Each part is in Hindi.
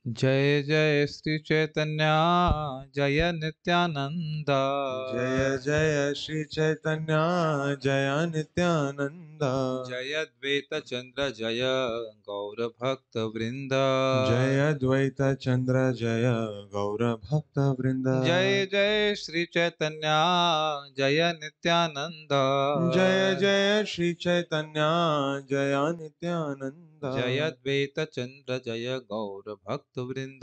जय जय श्री चैतन्य जय नित्यानंद। जय जय श्री चैतन्य जय नित्यानंद। जय अद्वैत चंद्र जय गौर भक्त वृंद। जय अद्वैत चंद्र जय गौर भक्त वृंद। जय जय श्री चैतन्य जय नित्यानंद। जय जय श्री चैतन्य जय नित्यानंद। जय अद्वैत चंद्र जय गौर भक्त वृंद।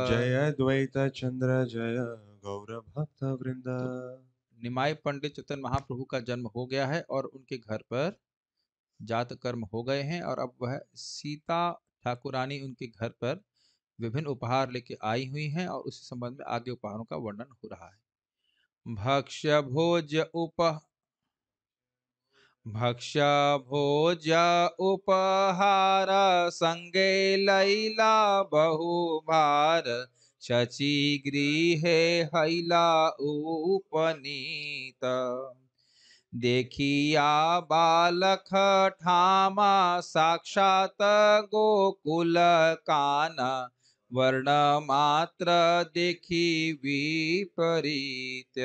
जय अद्वैत चंद्र जय गौर भक्त वृंद। निमाई पंडित चैतन्य महाप्रभु का जन्म हो गया है और उनके घर पर जात कर्म हो गए हैं और अब वह सीता ठाकुरानी उनके घर पर विभिन्न उपहार लेके आई हुई हैं और उसी संबंध में आगे उपहारों का वर्णन हो रहा है। भक्ष्य भोज उपहार संगे लैला बहुभार शची गृहे हैला उपनीत। देखिया बालक ठामा साक्षात गोकुल काना वर्ण मात्र देखी विपरीत।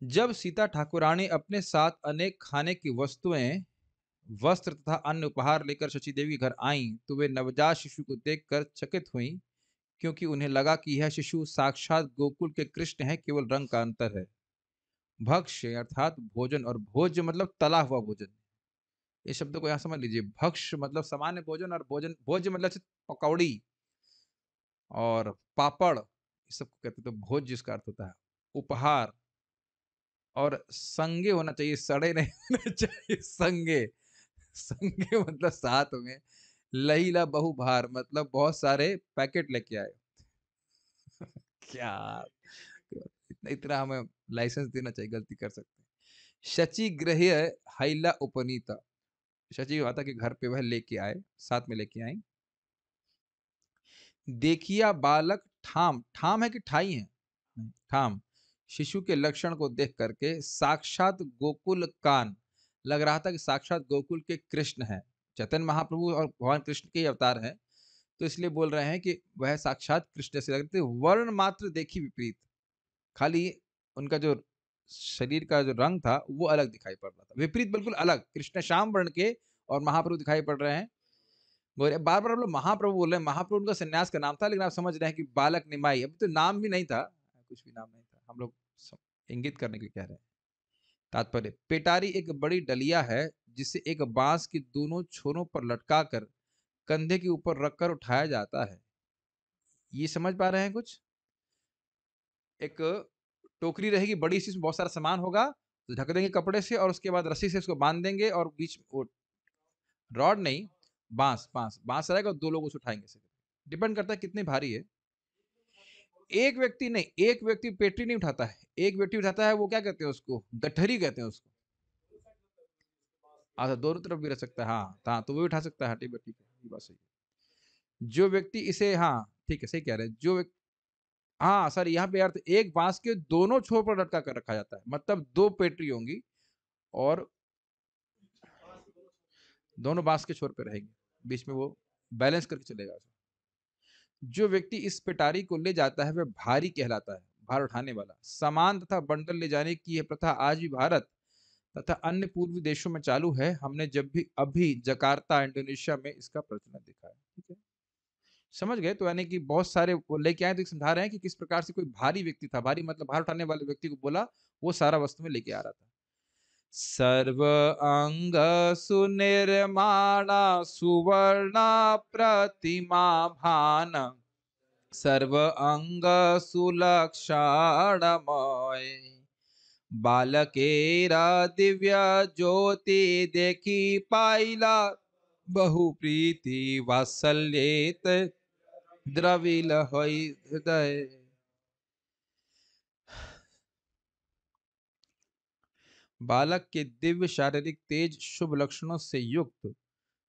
जब सीता ठाकुरानी अपने साथ अनेक खाने की वस्तुएं वस्त्र तथा अन्य उपहार लेकर शची देवी घर आईं तो वे नवजात शिशु को देखकर चकित हुईं, क्योंकि उन्हें लगा कि यह शिशु साक्षात गोकुल के कृष्ण है, केवल रंग का अंतर है। भक्ष्य अर्थात भोजन और भोज्य मतलब तला हुआ भोजन। इस शब्द को यहां समझ लीजिए। भक्ष्य मतलब सामान्य भोजन और भोजन भोज्य मतलब पकौड़ी और पापड़, इस सबको कहते हैं। तो भोज्य इसका अर्थ होता है उपहार। और संगे होना चाहिए, सड़े नहीं होना चाहिए। संगे संगे मतलब साथ में। लहीला बहुभार मतलब बहुत सारे पैकेट लेके आए। क्या इतना इतना हमें लाइसेंस देना चाहिए, गलती कर सकते हैं। शची गृह हैला उपनीता, शची माता के घर पे वह लेके आए, साथ में लेके आई। देखिया बालक ठाम, ठाम है कि ठाई है? ठाम। शिशु के लक्षण को देख करके साक्षात गोकुल कान, लग रहा था कि साक्षात गोकुल के कृष्ण है। चैतन्य महाप्रभु और भगवान कृष्ण के अवतार हैं, तो इसलिए बोल रहे हैं कि वह साक्षात कृष्ण से लगते। वर्ण मात्र देखी विपरीत, खाली उनका जो शरीर का जो रंग था वो अलग दिखाई पड़ रहा था। विपरीत बिल्कुल अलग, कृष्ण श्याम वर्ण के और महाप्रभु दिखाई पड़ रहे हैं। बोले बार बार हम लोग महाप्रभु बोल रहे हैं। महाप्रभु उनका सन्यास का नाम था, लेकिन आप समझ रहे हैं कि बालक निमाई अभी तो नाम भी नहीं था, कुछ भी नाम नहीं था। हम लोग इंगित करने के लिए कह रहे हैं। तात्पर्य, पेटारी एक बड़ी डलिया है जिसे एक बांस के दोनों छोरों पर लटकाकर कंधे के ऊपर रखकर उठाया जाता है। ये समझ पा रहे हैं कुछ? एक टोकरी रहेगी बड़ी सी, इसमें बहुत सारा सामान होगा, तो ढक देंगे कपड़े से और उसके बाद रस्सी से उसको बांध देंगे और बीच वो रॉड नहीं, बांस बांस बांस रहेगा, दो लोग उसे उठाएंगे। डिपेंड करता है कितनी भारी है। एक व्यक्ति नहीं, एक व्यक्ति पेटी नहीं उठाता है, एक व्यक्ति उठाता है। वो क्या कहते हैं उसको? गठरी कहते हैं उसको। अच्छा, दोनों तरफ भी रह सकता है। हाँ, तो वो भी उठा सकता है। ठीक है, ठीक है, ये बात सही है। जो व्यक्ति इसे, हाँ ठीक है, सही कह रहे हैं। जो हाँ सर, यहाँ पे अर्थ एक बांस के दोनों छोर पर लटका कर रखा जाता है, मतलब दो पेटी होंगी और दोनों बांस के छोर पर रहेंगे, बीच में वो बैलेंस करके चलेगा। जो व्यक्ति इस पेटारी को ले जाता है वह भारी कहलाता है, भार उठाने वाला। सामान तथा बंडल ले जाने की यह प्रथा आज भी भारत तथा अन्य पूर्वी देशों में चालू है। हमने जब भी अभी जकार्ता इंडोनेशिया में इसका प्रचलन देखा है। ठीक है, समझ गए? तो यानी कि बहुत सारे वो लेके आए, तो समझा रहे हैं कि किस प्रकार से कोई भारी व्यक्ति था, भारी मतलब भार उठाने वाले व्यक्ति को बोला, वो सारा वस्तु में लेके आ रहा था। सर्व अंग सुनिर्माण सुवर्ण प्रतिमा भान सर्व अंग सुलक्षणमय बालकेरा दिव्य ज्योति देखी पाइला बहु प्रीति वात्सल्येत द्रविल होई हृदय। बालक के दिव्य शारीरिक तेज शुभ लक्षणों से युक्त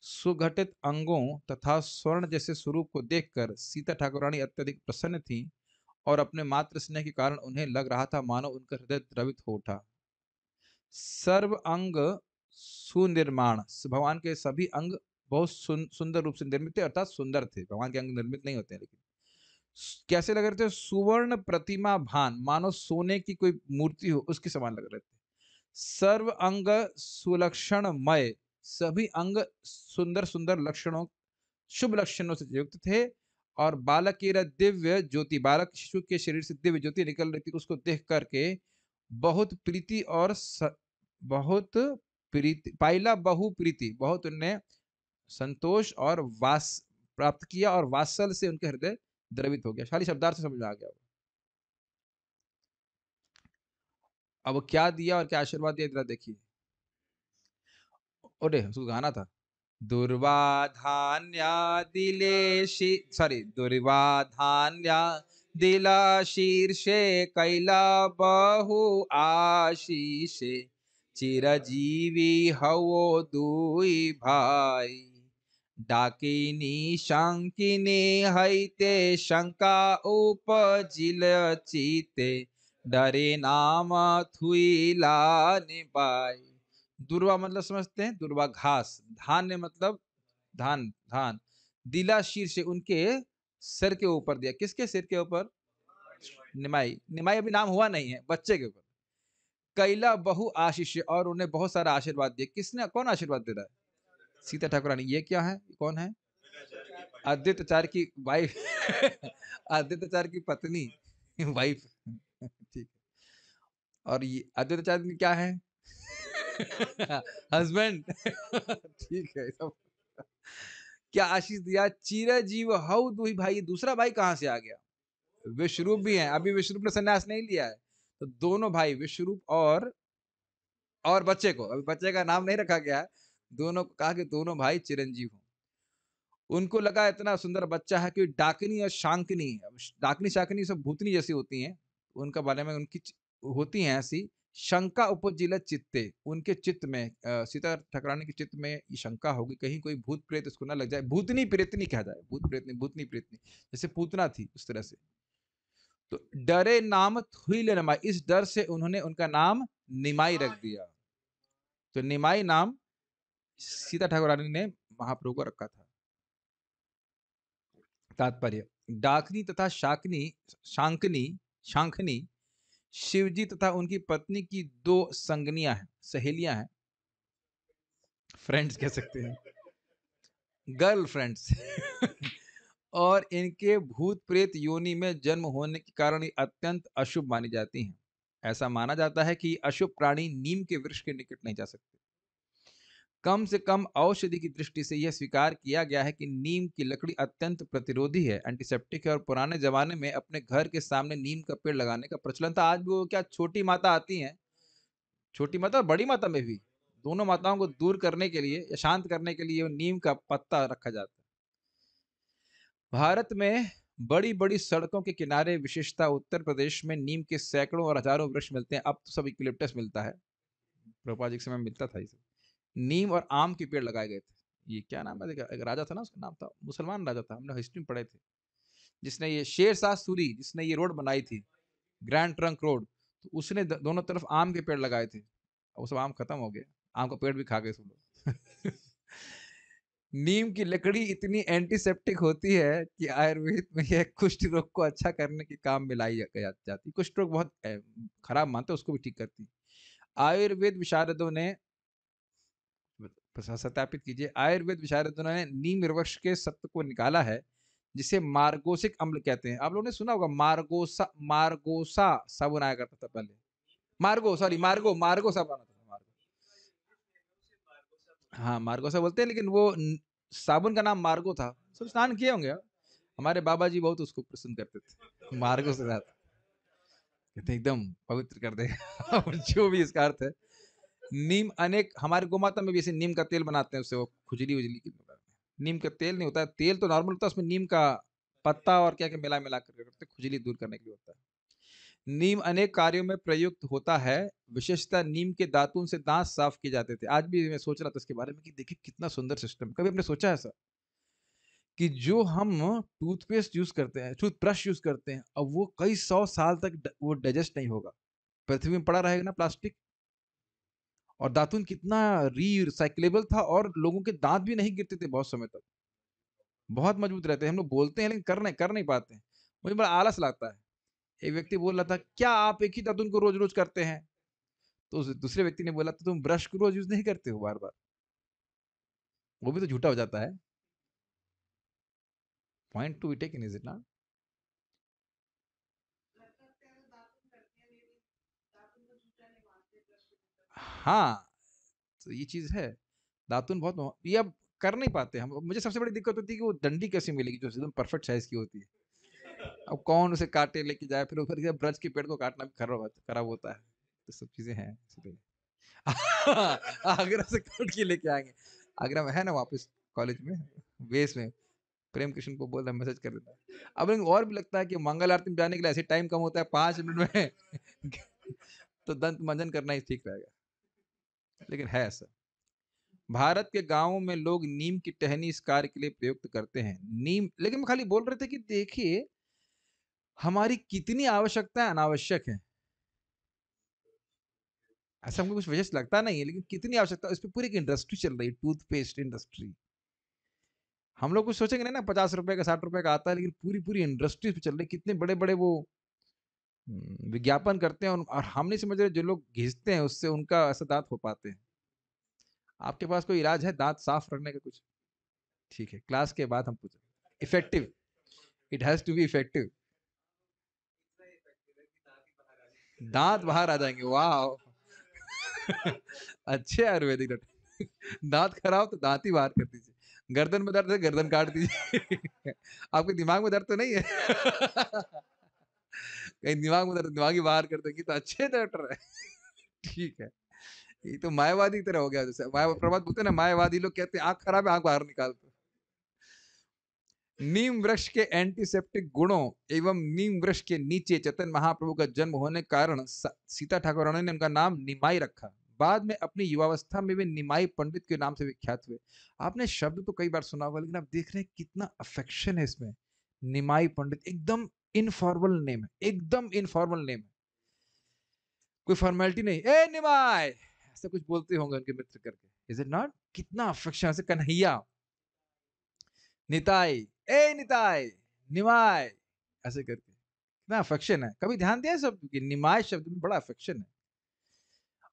सुगठित अंगों तथा स्वर्ण जैसे स्वरूप को देखकर सीता ठाकुरानी अत्यधिक प्रसन्न थी और अपने मातृ स्नेह के कारण उन्हें लग रहा था मानो उनका हृदय द्रवित हो उठा। सर्व अंग सुनिर्माण, भगवान के सभी अंग बहुत सुंदर रूप से निर्मित थे, अर्थात सुंदर थे। भगवान के अंग निर्मित नहीं होते हैं, लेकिन कैसे लग रहे थे? सुवर्ण प्रतिमा भान, मानो सोने की कोई मूर्ति हो उसके समान लग रहे थे। सर्व अंग सुलक्षणमय, सभी अंग सुंदर सुंदर लक्षणों, शुभ लक्षणों से युक्त थे। और बालक की दिव्य ज्योति, बालक शिशु के शरीर से दिव्य ज्योति निकल रही थी, उसको देख करके बहुत प्रीति और बहुत प्रीति पाइला, बहु प्रीति, बहुत उनने संतोष और वास प्राप्त किया, और वात्सल से उनके हृदय द्रवित हो गया। खाली शब्दार्थ से समझ में आ गया। अब वो क्या दिया और क्या आशीर्वाद दिया, जरा देखिए। ओरे उसको गाना था, दुर्वाधान्या दिले सॉरी, दुर्वाधान्या दिला शीर्षे कैला बहु आशीषे, चिरजीवी हवो दुई भाई, डाकिनी शंकिनी हईते शंका उपजिल चीते, डरे नाम थुईला निबाई। दुर्वा मतलब समझते हैं, दुर्वा घास, धान्य मतलब धान, धान। दिला शीर्ष, उनके सिर के ऊपर दिया। किसके सिर के ऊपर? निमाई, निमाई अभी नाम हुआ नहीं है, बच्चे के ऊपर। कैला बहु आशीष, और उन्हें बहुत सारा आशीर्वाद दिया। किसने, कौन आशीर्वाद दे रहा है? सीता ठाकुरानी। ये क्या है, कौन है? आदित्याचार्य की वाइफ आदित्याचार्य की पत्नी, वाइफ। ठीक। और ये आदित्याचार्य की क्या है? हस्बैंड। ठीक है सब। क्या आशीष दिया? चिरजीव हऊ दुही भाई, दूसरा भाई कहां से आ गया? विश्वरूप भी है, अभी विश्वरूप ने संन्यास नहीं लिया है, तो दोनों भाई विश्वरूप और बच्चे को, अभी बच्चे का नाम नहीं रखा गया है, दोनों को कहा कि दोनों भाई चिरंजीव हो। उनको लगा इतना सुंदर बच्चा है कि डाकिनी और शांकिनी, डाकिनी शाकिनी सब भूतनी जैसी होती हैं, उनका बारे में उनकी होती हैं ऐसी शंका उपजिल चित्ते, उनके चित्त में, सीता ठाकुरानी के चित्त में ये शंका होगी कहीं कोई भूत प्रेत इसको ना लग जाए, भूतनी प्रेतनी कहा जाए, भूत प्रेतनी, भूतनी प्रेतनी, जैसे पूतना थी उस तरह से। तो डरे नाम थुईल निमाई, इस डर से उन्होंने उनका नाम निमाई रख दिया। तो निमाई नाम सीता ठाकुरानी ने महाप्रभु को रखा था। तात्पर्य, डाकनी तथा शाकनी, शांकनी, शांखनी शिवजी तथा उनकी पत्नी की दो संगनियां हैं, सहेलियां हैं, फ्रेंड्स कह सकते हैं, गर्ल फ्रेंड्स। और इनके भूत प्रेत योनि में जन्म होने के कारण ये अत्यंत अशुभ मानी जाती हैं। ऐसा माना जाता है कि अशुभ प्राणी नीम के वृक्ष के निकट नहीं जा सकते। कम से कम औषधि की दृष्टि से यह स्वीकार किया गया है कि नीम की लकड़ी अत्यंत प्रतिरोधी है, एंटीसेप्टिक है, और पुराने जमाने में अपने घर के सामने नीम का पेड़ लगाने का प्रचलन था। आज भी वो क्या छोटी माता आती हैं, छोटी माता और बड़ी माता में भी, दोनों माताओं को दूर करने के लिए या शांत करने के लिए नीम का पत्ता रखा जाता है। भारत में बड़ी बड़ी सड़कों के किनारे, विशेषता उत्तर प्रदेश में नीम के सैकड़ों और हजारों वृक्ष मिलते हैं। अब तो सब यूकलिप्टस मिलता है, प्रभुपाद जी के समय में मिलता था ये सब। नीम और आम के पेड़ लगाए गए थे। ये क्या नाम है, एक राजा था ना, उसका नाम था, मुसलमान राजा था, हमने हिस्ट्री में पढ़े थे, जिसने ये शेर शाह सूरी, जिसने ये रोड बनाई थी, ग्रैंड ट्रंक रोड, तो उसने दोनों तरफ आम के पेड़ लगाए थे। वो सब आम खत्म हो गए, आम का पेड़ भी खा गए सब लोग। नीम की लकड़ी इतनी एंटीसेप्टिक होती है कि आयुर्वेद में यह कुष्ठ रोग को अच्छा करने के काम में लाई जाती। कुष्ठ रोग बहुत खराब मानते, उसको भी ठीक करती। आयुर्वेद विशारदों ने सत्यापित कीजिए, आयुर्वेद विशारदों ने नीम वृक्ष के सत्व को निकाला है, जिसे मार्गोसिक अम्ल कहते हैं। आप लोगों ने सुना होगा, मार्गोसा, मार्गोसा साबुन आया करता था पहले, मार्गो, सॉरी मार्गो, मार्गो साबुन आता था, मार्गो। हाँ मार्गोसा बोलते हैं, लेकिन वो साबुन का नाम मार्गो था। सब स्नान किए होंगे आप? हमारे बाबा जी बहुत उसको पसंद करते थे, मार्गो से ज्यादा, कहते एकदम पवित्र कर देगा। जो भी इसका अर्थ है। नीम अनेक, हमारे गोमाता में भी ऐसे नीम का तेल बनाते हैं, उससे वो खुजली उजली की, नीम का तेल नहीं होता है, तेल तो नॉर्मल होता है, उसमें नीम का पत्ता और क्या क्या मिला मिला कर करते, खुजली दूर करने के लिए होता है। नीम अनेक कार्यों में प्रयुक्त होता है, विशेषतः नीम के दातुन से दांत साफ किए जाते थे। आज भी मैं सोच रहा था इसके बारे में कि देखिए कितना सुंदर सिस्टम, कभी आपने सोचा है ऐसा कि जो हम टूथपेस्ट यूज करते हैं, टूथब्रश यूज करते हैं, अब वो कई 100 साल तक वो डाइजेस्ट नहीं होगा, पृथ्वी में पड़ा रहेगा ना प्लास्टिक, और दातुन कितना रिसाइक्लेबल था और लोगों के दांत भी नहीं गिरते थे बहुत समय तक, बहुत मजबूत रहते हैं। हम लोग बोलते हैं लेकिन कर नहीं पाते हैं। मुझे बड़ा आलस लगता है। एक व्यक्ति बोल रहा था, क्या आप एक ही दातुन को रोज रोज करते हैं? तो उस दूसरे व्यक्ति ने बोला, तो तुम ब्रश को रोज यूज नहीं करते हो बार बार? वो भी तो झूठा हो जाता है। Point to be taken, is it not? हाँ, तो ये चीज है। दातुन बहुत ये अब कर नहीं पाते हम। मुझे सबसे बड़ी दिक्कत होती है कि वो डंडी कैसे मिलेगी जो एकदम परफेक्ट साइज की होती है। अब कौन उसे काटे लेके जाए, फिर ऊपर से ब्रज के पेड़ को काटना भी खराब होता है। तो सब चीजें हैं इसलिए। आगरा से काट के लेके आएंगे। आगरा में है ना वापस कॉलेज में, बेस में प्रेम कृष्ण को बोल रहा, मैसेज कर देता है। अब इनको और भी लगता है कि मंगल आरती में जाने के लिए ऐसे टाइम कम होता है 5 मिनट में तो दंत मंजन करना ही ठीक रहेगा। लेकिन है ऐसा। भारत के गांवों में लोग नीम की टहनी इस कार्य के लिए प्रयुक्त करते हैं। नीम, लेकिन हम खाली बोल रहे थे कि देखिए हमारी कितनी आवश्यकता अनावश्यक है। ऐसा हमको कुछ वजह से लगता नहीं है, लेकिन कितनी आवश्यकता, इस पे पूरी एक इंडस्ट्री चल रही है, टूथपेस्ट इंडस्ट्री। हम लोग कुछ सोचेंगे नहीं ना, 50 रुपए का 60 रुपए का आता है, लेकिन पूरी पूरी इंडस्ट्री पे चल रही है। कितने बड़े बड़े वो विज्ञापन करते हैं, और हम नहीं समझ रहे जो लोग घिसते हैं उससे उनका ऐसा दांत हो पाते हैं। आपके पास कोई इलाज है दांत साफ रखने का कुछ? ठीक है, क्लास के बाद हम पूछें। Effective, it has to be effective. दांत बाहर आ जाएंगे, वाह। अच्छे आयुर्वेदिक डॉक्टर। दांत खराब तो दांत ही बाहर कर दीजिए। गर्दन में दर्द है, गर्दन काट दीजिए। आपके दिमाग में दर्द तो नहीं है? कहीं दिमाग में दर्द, दिमाग ही बाहर कर देंगे तो अच्छे डॉक्टर है। ठीक है। ये तो मायावादी की तरह हो गया। जैसे माया प्रभात बोलते हैं ना, मायावादी लोग कहते हैं आंख खराब है, आंख बाहर निकाल दो। नीम वृक्ष के एंटीसेप्टिक गुणों एवं नीम वृक्ष के नीचे चैतन्य महाप्रभु का जन्म होने के कारण सीता ठाकुरानी ने उनका नाम निमाई रखा। बाद में अपनी युवावस्था में वे निमाई पंडित के नाम से विख्यात हुए। आपने शब्द तो कई बार सुना होगा, लेकिन आप देख रहे हैं कितना अफेक्शन है इसमें। निमाई पंडित, एकदम इनफॉर्मल नेम है, एकदम इनफॉर्मल नेम है। कोई फॉर्मेलिटी नहीं, ए निमाय ऐसा कुछ बोलते होंगे उनके मित्र करके, इज इट नॉट? कितना अफेक्शन से, कन्हैया, निताई, ए निताई, निमाय, ऐसे करके कितना अफेक्शन है। कभी ध्यान दिया सब कि निमाय शब्द में बड़ा अफेक्शन है।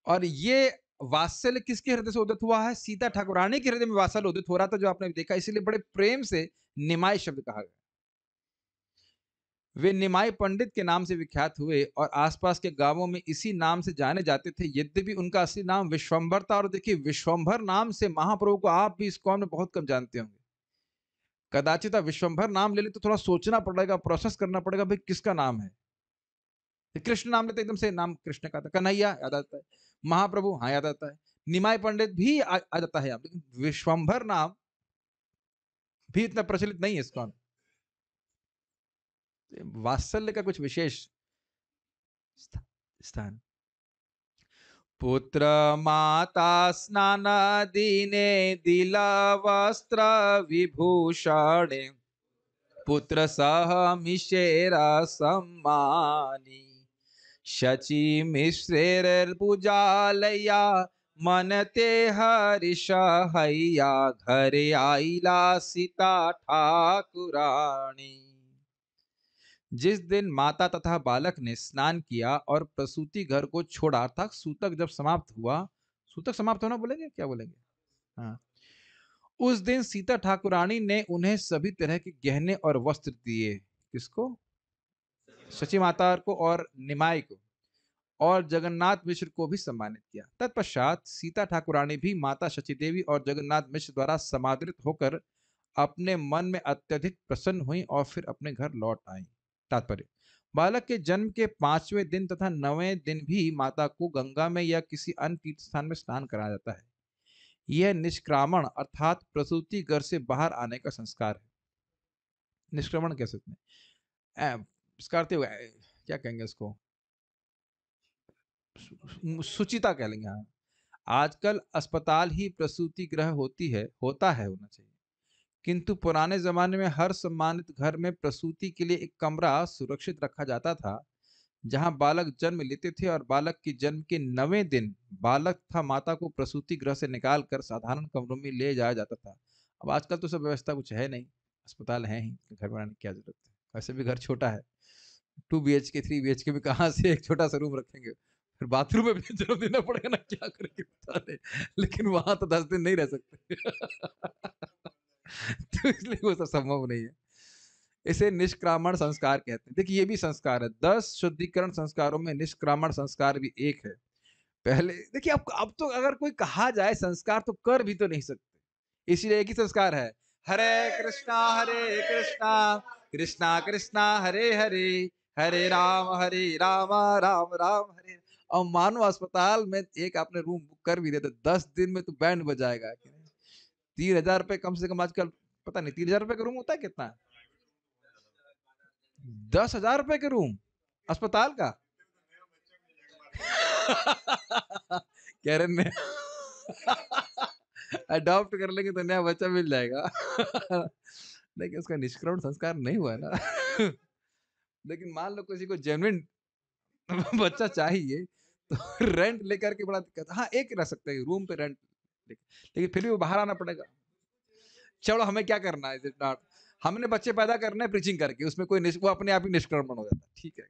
और ये वात्सल्य किसके हृदय से उदित हुआ है? सीता ठाकुरानी के हृदय में वात्सल्य उदित हो रहा था, जो आपने देखा, इसीलिए बड़े प्रेम से निमाय शब्द कहा गया। वे निमाई पंडित के नाम से विख्यात हुए और आसपास के गांवों में इसी नाम से जाने जाते थे। यद्यपि उनका असली नाम विश्वंभर था। और देखिए, विश्वंभर नाम से महाप्रभु को आप भी इस कौम में बहुत कम जानते होंगे। कदाचित विश्वंभर नाम ले ले तो थोड़ा सोचना पड़ेगा, प्रोसेस करना पड़ेगा, भाई किसका नाम है। कृष्ण नाम लेते एकदम से नाम कृष्ण का था, कन्हैया याद आता है, महाप्रभु हाँ याद आता है, निमाई पंडित भी आ जाता है, लेकिन विश्वंभर नाम भी इतना प्रचलित नहीं है इसका। वात्सल्य का कुछ विशेष स्थान। पुत्र माता स्नान दीने दिला वस्त्र विभूषणे, पुत्र सह मिशेरा सम्मानी, शची मिश्रेर पूजालया, मन ते हरिष हैया, घर आईला सीता ठाकुरानी। जिस दिन माता तथा बालक ने स्नान किया और प्रसूति घर को छोड़ा, अर्थात सूतक जब समाप्त हुआ, सूतक समाप्त होना बोलेंगे, क्या बोलेंगे, हाँ, उस दिन सीता ठाकुरानी ने उन्हें सभी तरह के गहने और वस्त्र दिए। किसको? शची माता को और निमाई को, और जगन्नाथ मिश्र को भी सम्मानित किया। तत्पश्चात सीता ठाकुरानी भी माता शची देवी और जगन्नाथ मिश्र द्वारा समादृत होकर अपने मन में अत्यधिक प्रसन्न हुई और फिर अपने घर लौट आई। तात्पर्य, बालक के जन्म के 5वें दिन तथा 9वें दिन भी माता को गंगा में या किसी अन्य तीर्थ स्थान में स्नान कराया जाता है। यह निष्क्रामण अर्थात प्रसूति घर से बाहर आने का संस्कार है। निष्क्रमण कह सकते हैं, इसका अर्थ क्या कहेंगे इसको, सुचिता कह लेंगे। हाँ, आजकल अस्पताल ही प्रसूति गृह होता है, होना चाहिए, किंतु पुराने जमाने में हर सम्मानित घर में प्रसूति के लिए एक कमरा सुरक्षित रखा जाता था, जहां बालक जन्म लेते थे और बालक के जन्म के 9वें दिन बालक तथा माता को प्रसूति गृह से निकाल कर साधारण कमरों में ले जाया जाता था। अब आजकल तो सब व्यवस्था कुछ है नहीं, अस्पताल है ही, घर बनाने की क्या जरूरत है, वैसे भी घर छोटा है, 2 BHK 3 BHK में कहाँ से एक छोटा सा रूम रखेंगे, फिर बाथरूम में भी जरूर देना पड़ेगा ना, क्या करेंगे पता नहीं, लेकिन वहां तो 10 दिन नहीं रह सकते। तो इसलिए वो सब संभव नहीं है। इसे निष्क्रामण संस्कार कहते हैं। देखिए ये भी संस्कार है, 10 शुद्धिकरण संस्कारों में निष्क्रामण संस्कार भी एक है। पहले देखिए, अब तो अगर कोई कहा जाए संस्कार तो कर भी तो नहीं सकते, इसीलिए एक ही संस्कार है, हरे कृष्णा कृष्णा कृष्णा हरे हरे, हरे राम राम राम हरे। और मानो अस्पताल में एक आपने रूम बुक कर भी दे तो 10 दिन में तो बैंड बजाएगा कि नहीं। 3,000 रुपए कम से कम आजकल, पता नहीं 3,000 रुपए का रूम होता है कितना, 10,000 रुपए के रूम अस्पताल का। कह रहे ने अडॉप्ट कर लेंगे तो नया बच्चा मिल जाएगा। लेकिन उसका निष्क्रमण संस्कार नहीं हुआ है ना। लेकिन मान लो किसी को जेन्युइन बच्चा चाहिए तो रेंट लेकर के बड़ा दिक्कत, हाँ एक रह सकते हैं रूम पे रेंट, लेकिन फिर भी वो बाहर आना पड़ेगा। चलो हमें क्या करना है, नॉट, हमने बच्चे पैदा करने हैं प्रीचिंग करके, उसमें कोई वो अपने आप ही निष्क्रमण हो जाता है, ठीक है।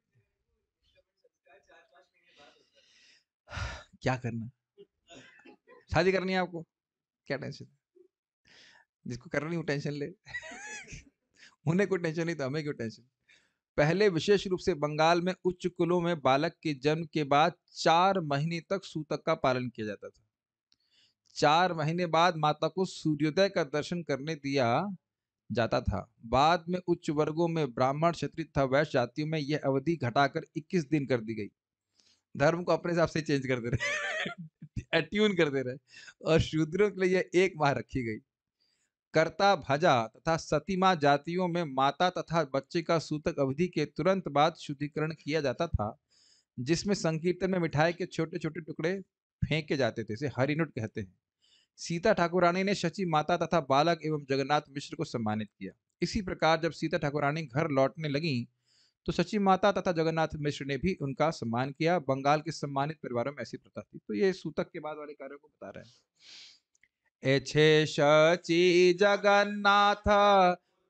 क्या करना, शादी करनी है आपको, क्या टेंशन, जिसको करनी है वो टेंशन ले। उन्हें कोई टेंशन नहीं तो हमें क्यों टेंशन। पहले विशेष रूप से बंगाल में उच्च कुलों में बालक के जन्म के बाद 4 महीने तक सूतक का पालन किया जाता था। 4 महीने बाद माता को सूर्योदय का दर्शन करने दिया जाता था। बाद में उच्च वर्गों में ब्राह्मण, क्षत्रिय तथा वैश्य जातियों में यह अवधि घटाकर 21 दिन कर दी गई। धर्म को अपने हिसाब से चेंज कर दे रहे, अट्यून कर दे रहे, और शूद्रों के लिए यह 1 माह रखी गई। कर्ता भजा तथा सतीमा जातियों में माता तथा बच्चे का सूतक अवधि के तुरंत बाद शुद्धिकरण किया जाता था, जिसमें संकीर्तन में मिठाई के छोटे छोटे टुकड़े फेंके जाते थे, इसे हरिनुट कहते हैं। सीता ठाकुरानी ने शची माता तथा बालक एवं जगन्नाथ मिश्र को सम्मानित किया। इसी प्रकार जब सीता ठाकुरानी घर लौटने लगी तो शची माता तथा जगन्नाथ मिश्र ने भी उनका सम्मान किया। बंगाल के सम्मानित परिवारों में ऐसी प्रथा थी। तो ये सूतक के बाद वाले कार्यों को बता रहे हैं। एछे शची जगन्नाथ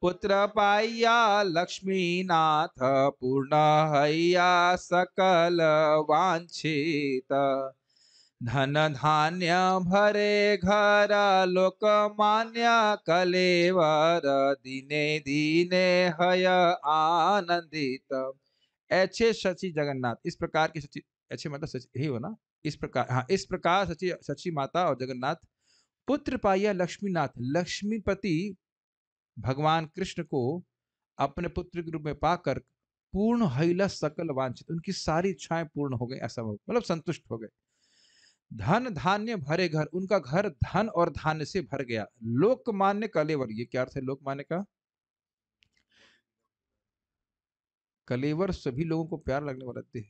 पुत्र पाइया लक्ष्मीनाथ, पूर्ण हैया सकल वांछित, धन धान्य भरे घर लोकमान्य कलेवर, दिने दिने हय आनंदित। ऐसे शची जगन्नाथ, इस प्रकार की शची, ऐसे मतलब सची यही हो ना, इस प्रकार, हाँ इस प्रकार सची शची माता और जगन्नाथ पुत्र पाया लक्ष्मीनाथ, लक्ष्मीपति भगवान कृष्ण को अपने पुत्र के रूप में पाकर पूर्ण हैला सकल वांछित, उनकी सारी इच्छाएं पूर्ण हो गई, ऐसा मतलब संतुष्ट हो गए। धन धान्य भरे घर, उनका घर धन और धान्य से भर गया। लोकमान्य कलेवर, ये क्या अर्थ है लोकमान्य का? कलेवर सभी लोगों को प्यार लगने वाला देह,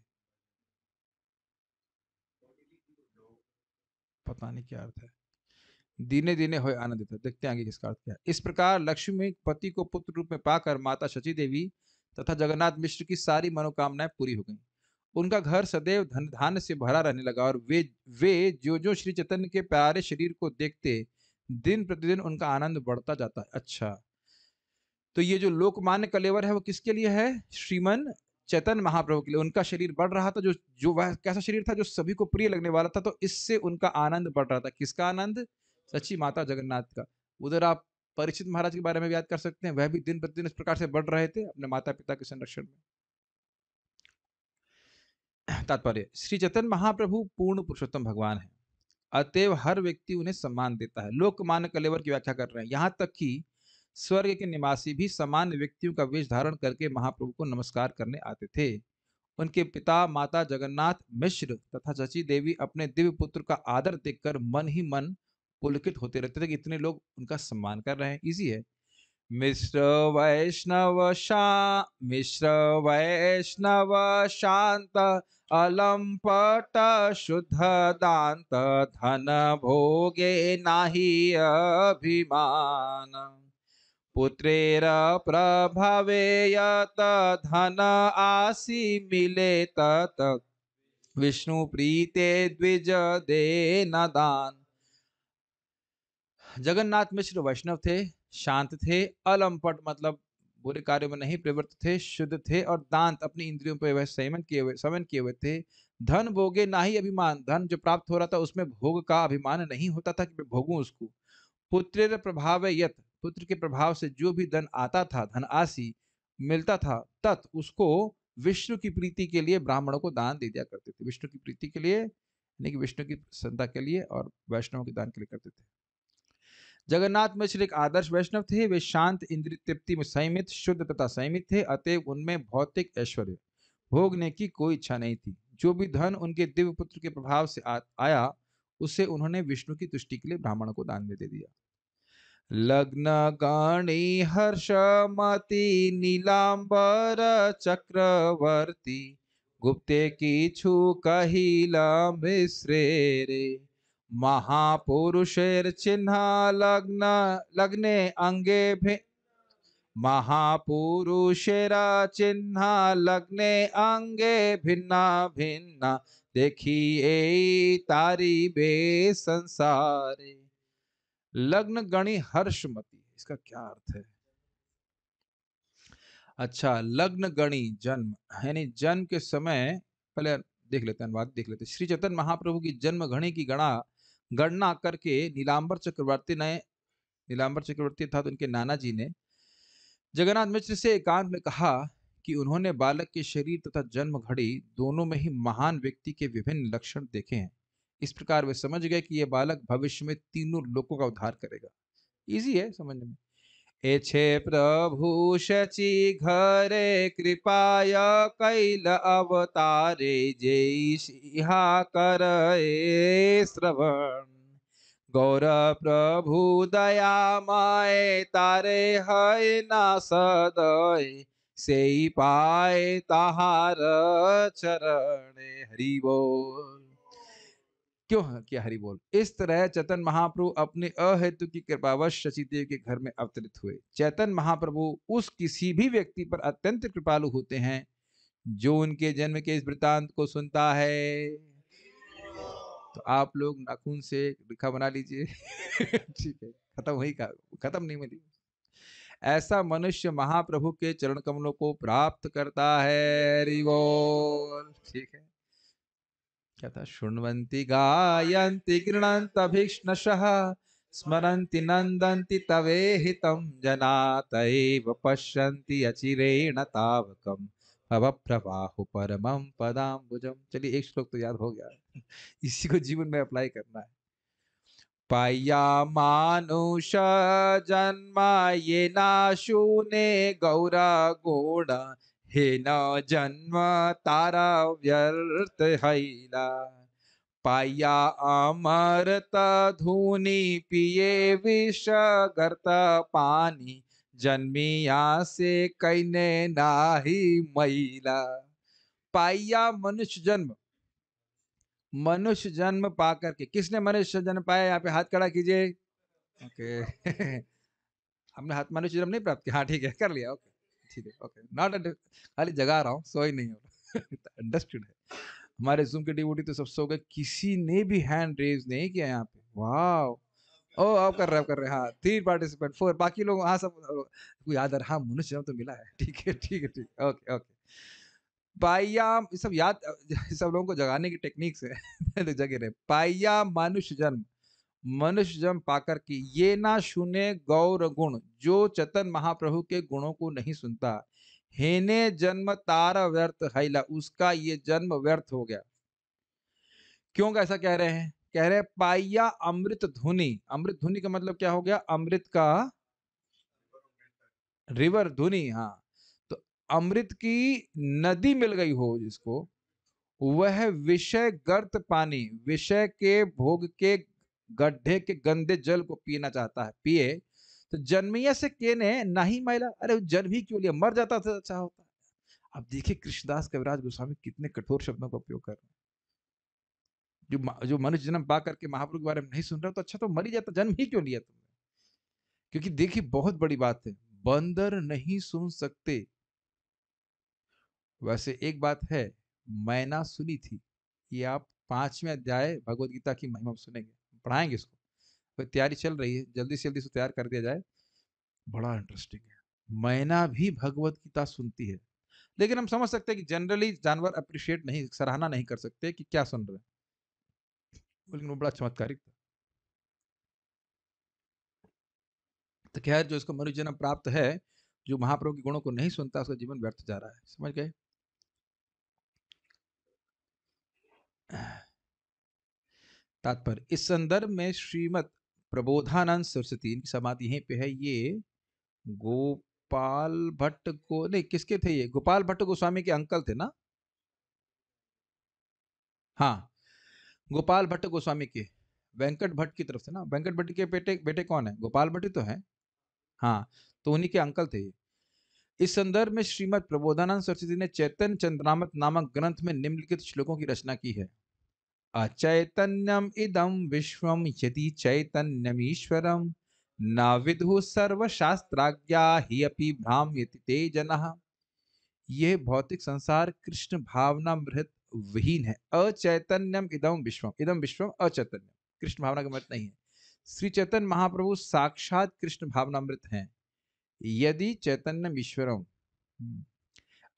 पता नहीं क्या अर्थ है। दीने दीने हो आनंदित, देखते हैं आगे किसका अर्थ क्या है। इस प्रकार लक्ष्मी पति को पुत्र रूप में पाकर माता शची देवी तथा जगन्नाथ मिश्र की सारी मनोकामनाएं पूरी हो गईं। उनका घर सदैव धन धान्य से भरा रहने लगा और वे जो जो श्री चैतन्य के प्यारे शरीर को देखते दिन प्रतिदिन उनका आनंद बढ़ता जाता है। अच्छा, तो ये जो लोकमान्य कलेवर है वो किसके लिए है? श्रीमन चैतन्य महाप्रभु के लिए। उनका शरीर बढ़ रहा था, जो जो वह कैसा शरीर था, जो सभी को प्रिय लगने वाला था, तो इससे उनका आनंद बढ़ रहा था। किसका आनंद? सच्ची माता जगन्नाथ का। उधर आप परीक्षित महाराज के बारे में याद कर सकते हैं, वह भी दिन प्रतिदिन इस प्रकार से बढ़ रहे थे अपने माता पिता के संरक्षण में। तात्पर्य, श्री चैतन्य महाप्रभु पूर्ण पुरुषोत्तम भगवान है, अतएव हर व्यक्ति उन्हें सम्मान देता है। लोकमान्य कलेवर की व्याख्या कर रहे हैं, यहाँ तक कि स्वर्ग के निवासी भी सामान्य व्यक्तियों का वेश धारण करके महाप्रभु को नमस्कार करने आते थे। उनके पिता माता जगन्नाथ मिश्र तथा शची देवी अपने दिव्य पुत्र का आदर देखकर मन ही मन पुलकित होते रहते थे कि इतने लोग उनका सम्मान कर रहे हैं। इजी है। मिश्र वैष्णव शांत अलंपट शुद्ध दांत, धन भोगे नाही अभिमान, पुत्रेर प्रभावे यत धन आसी मिले तत विष्णु प्रीते द्विज दे न दान। जगन्नाथ मिश्र वैष्णव थे, शांत थे, अलंपट मतलब बुरे कार्यों में नहीं प्रवृत्त थे, शुद्ध थे और दांत अपनी इंद्रियों पर वह संयमन किए हुए थे। धन भोगे ना ही अभिमान, धन जो प्राप्त हो रहा था उसमें भोग का अभिमान नहीं होता था कि मैं भोगूं उसको। पुत्र प्रभाव यत, पुत्र के प्रभाव से जो भी धन आता था, धन आसी मिलता था, तत् उसको विष्णु की प्रीति के लिए ब्राह्मणों को दान दे दिया करते थे। विष्णु की प्रीति के लिए यानी कि विष्णु की प्रसन्नता के लिए और वैष्णवों के दान के लिए करते थे। जगन्नाथ मिश्र एक आदर्श वैष्णव थे। वे शांत, इंद्रिय तृप्ति में संयमित, शुद्ध तथा संयमित थे। अतएव उनमें भौतिक ऐश्वर्य भोगने की कोई इच्छा नहीं थी। जो भी धन उनके दिव्य पुत्र के प्रभाव से आया, उसे उन्होंने विष्णु की तुष्टि के लिए ब्राह्मणों को दान में दे दिया। लग्न गणी हर्षमती नीलांबर चक्रवर्ती गुप्ते कीछु कहिला मिश्रे रे महापुरुषेर चिन्ह लग्न लग्ने अंगे भे महापुरुषेरा चिन्ह लग्ने अंगे भिन्ना भिन्ना देखिए तारी बे संसारे। लग्न गणी हर्षमती, इसका क्या अर्थ है? अच्छा, लग्न गणी जन्म यानी जन्म के समय, पहले देख लेते हैं, अनुवाद देख लेते हैं। श्री चैतन्य महाप्रभु की जन्म घड़ी की गणना करके नीलांबर चक्रवर्ती था तो उनके नाना जी ने जगन्नाथ मिश्र से एकांत में कहा कि उन्होंने बालक के शरीर तथा जन्म घड़ी दोनों में ही महान व्यक्ति के विभिन्न लक्षण देखे हैं। इस प्रकार वे समझ गए कि यह बालक भविष्य में तीनों लोकों का उद्धार करेगा। इजी है समझने में। एछे प्रभु शची घरे कृपाय कैल अवतारे जय सिहा कर श्रवण गौर प्रभु दया माए तारे है ना सदय से पाए ताहार चरण। हरि बोल। क्यों किया हरि बोल? इस तरह चैतन्य महाप्रभु अपने अहेतु की कृपावश शचीदेव के घर में अवतरित हुए। चैतन्य महाप्रभु उस किसी भी व्यक्ति पर अत्यंत कृपालु होते हैं जो उनके जन्म के इस वृतांत को सुनता है। तो आप लोग नाखून से रेखा बना लीजिए। ठीक है, खत्म हुई का खत्म नहीं मिली। ऐसा मनुष्य महाप्रभु के चरण कमलों को प्राप्त करता है। हरि बोल। ठीक है, क्या था? शृण्वन्ति गायन्ति गृह्णन्ति अभीक्ष्णशः स्मरन्ति नन्दन्ति तवेहितं जना तैव पश्यन्ति अचिरेण तावकम् भवप्रवाहु परमं पदाम्बुजम्। चलिए, एक श्लोक तो याद हो गया, इसी को जीवन में अप्लाई करना है। पाया मानुष जन्म ये नाशुने गौरा गोड़ा हे न जन्म तारा व्यर्थ हैला पाया अमृत धुनी पिए विष गर्त पानी जन्मिया से कैने नाही मैला। पाया मनुष्य जन्म पा करके, किसने मनुष्य जन्म पाया? यहाँ पे हाथ खड़ा कीजिए। ओके। हमने हाथ मनुष्य जन्म नहीं प्राप्त किया। हाँ ठीक है, कर लिया। ओके ठीक है, ओके नॉट खाली जगा रहा हूँ, सोई नहीं हो रहा। अंडरस्टूड है। हमारे जूम के डिवोटी तो सब सो गए, किसी ने भी हैंड रेज नहीं किया यहाँ पे। वाह, ओ आप कर रहे हैं। हाँ, 3 पार्टिसिपेंट 4, बाकी लोग हाँ सब को याद है। हाँ, मनुष्य जन्म तो मिला है। ठीक है ठीक है ठीक, ओके ओके। पाया, सब याद, सब लोगों को जगाने की टेक्निक्स है। तो जगे रहे। पाया मनुष्य जन्म पाकर के ये ना सुने गौर गुण, जो चतन महाप्रभु के गुणों को नहीं सुनता। हेने जन्म तार व्यर्थ हैला, उसका ये जन्म व्यर्थ हो गया। क्यों ऐसा कह रहे हैं? कह रहे पाया अमृत धुनी। अमृत धुनी का मतलब क्या हो गया? अमृत का रिवर धुनी। हाँ, तो अमृत की नदी मिल गई हो जिसको, वह विषय गर्त पानी, विषय के भोग के गड्ढे के गंदे जल को पीना चाहता है, पिए तो जन्मिया से केने नहीं मैला। अरे जन्म ही क्यों लिया, मर जाता तो अच्छा होता। अब देखिए कृष्णदास कविराज गोस्वामी कितने कठोर शब्दों का उपयोग कर रहे हैं। जो मनुष्य जन्म पा करके महाप्रभु के बारे में नहीं सुन रहे हो तो अच्छा तो मर ही जाता, जन्म ही क्यों लिया तुमने? क्योंकि देखिए बहुत बड़ी बात है, बंदर नहीं सुन सकते। वैसे एक बात है, मैंने सुनी थी, ये आप 5वें अध्याय भगवत गीता की महिमा में सुनेंगे, पढ़ाएंगे इसको। तो तैयारी चल रही है, जल्दी से जल्दी इसको तैयार कर दिया जाए, बड़ा इंटरेस्टिंग है। मैना भी भगवत गीता सुनती है, लेकिन हम समझ सकते हैं कि जनरली जानवर अप्रिशिएट नहीं, सराहना नहीं कर सकते कि क्या सुन रहे हैं, लेकिन वो बड़ा चमत्कारिक था। तो खैर, जो इसको मनुष्य जन्म प्राप्त है, जो महाप्रभु के गुणों को नहीं सुनता, उसका जीवन व्यर्थ जा रहा है। समझ गए? तात्पर्य, इस संदर्भ में श्रीमद प्रबोधानंद सरस्वती, इनकी समाधि यहीं पे है। ये गोपाल भट्ट को नहीं, किसके थे ये? गोपाल भट्ट गोस्वामी के अंकल थे ना? हाँ, गोपाल भट्ट गोस्वामी के, वेंकट भट्ट की तरफ से ना। वेंकट भट्ट के बेटे बेटे कौन है? गोपाल भट्ट ही तो है। हाँ, तो उन्हीं के अंकल थे ये। इस संदर्भ में श्रीमद प्रबोधानंद सरस्वती ने चैतन्य चंद्रामृत नामक ग्रंथ में निम्नलिखित श्लोकों की रचना की है। अचैतन्यम इदम विश्वम यदि चैतन्यमीश्वरम न विदु सर्वशास्त्राज्ञा हि अपि भ्राम्यति ते जनः। यह भौतिक संसार कृष्ण भावनामृत विहीन है। अचैतन्यम इदम विश्वम, इदम विश्वम अचैतन्यम, कृष्ण भावना का मृत नहीं है। श्री चैतन्य महाप्रभु साक्षात कृष्ण भावनामृत हैं। यदि चैतन्यम ईश्वरम,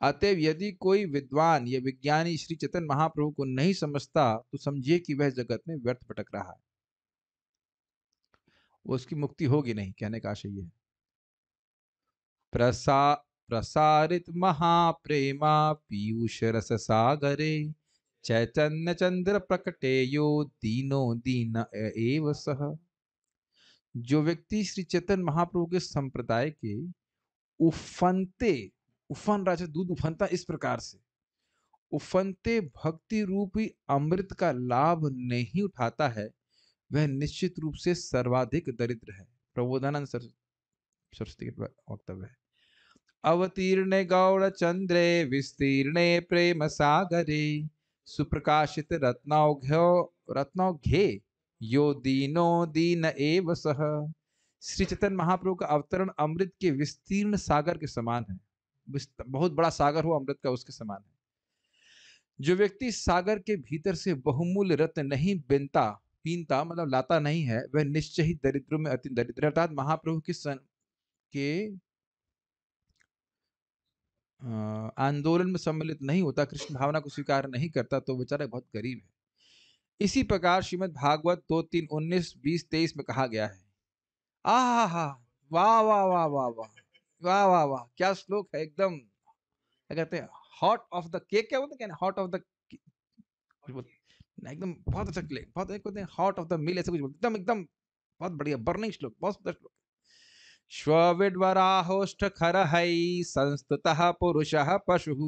अतएव यदि कोई विद्वान या विज्ञानी श्री चैतन्य महाप्रभु को नहीं समझता, तो समझिए कि वह जगत में व्यर्थ भटक रहा है, उसकी मुक्ति होगी नहीं। कहने का आशय है, प्रसारित महाप्रेमा पीयूष रस सागरे चैतन्य चंद्र प्रकटे यो दीनो दीन एव सह। जो व्यक्ति श्री चैतन्य महाप्रभु के संप्रदाय के उफनते, उफन राजा दूध उफनता इस प्रकार से, उफनते भक्ति रूपी अमृत का लाभ नहीं उठाता है, वह निश्चित रूप से सर्वाधिक दरिद्र है। प्रबोधानंद सरस्वती के वक्तव्य है। अवतीर्णे गौड़ चंद्रे विस्तीर्णे प्रेम सागरे सुप्रकाशित रत्नौघे यो दीनो दीन एव सह। श्री चैतन्य महाप्रभु का अवतरण अमृत के विस्तीर्ण सागर के समान है। बहुत बड़ा सागर हो अमृत का, उसके समान है। जो व्यक्ति सागर के भीतर से बहुमूल्य रत्न नहीं बिनता, पीनता मतलब लाता नहीं है, वह निश्चय ही दरिद्रों में अति दरिद्र। अर्थात महाप्रभु के आंदोलन में सम्मिलित नहीं होता, कृष्ण भावना को स्वीकार नहीं करता, तो बेचारा बहुत गरीब है। इसी प्रकार श्रीमद् भागवत 2:3, 19, 20, 23 में कहा गया है। आहा, वाह वाह वाह वाह वाह वाह वाह वाह, क्या श्लोक है! एकदम क्या कहते हैं, हॉट ऑफ द केक, क्या बोलते हैं, हॉट ऑफ द, एकदम बहुत अच्छा केक, बहुत एक बोलते हैं हॉट ऑफ द मील, ऐसे कुछ बोलते, एकदम एकदम बहुत बढ़िया, बर्निंग श्लोक, बहुत सुंदर श्लोक। श्वविड्वराहोष्ठ खरहै संस्तुतः पुरुषः पशुः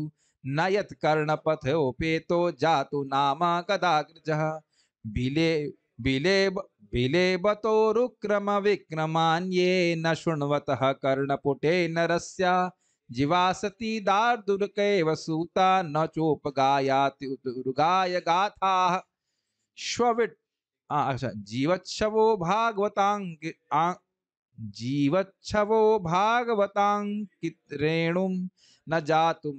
न यत् कर्णपथोपेतो जातु नामा कदाग्रजः बिले बिले बिलेबतोरुक्रम विक्रमान्ये न शृण्वतः कर्णपुटे नरस्य जीवासति दार्दुर्कैव सूता न चोपगायाति उद्गाय गाथाः श्वविड, अच्छा, जीवच्छवो भागवतांग जीवच्छवो भागवतांकितरेणुं न जातु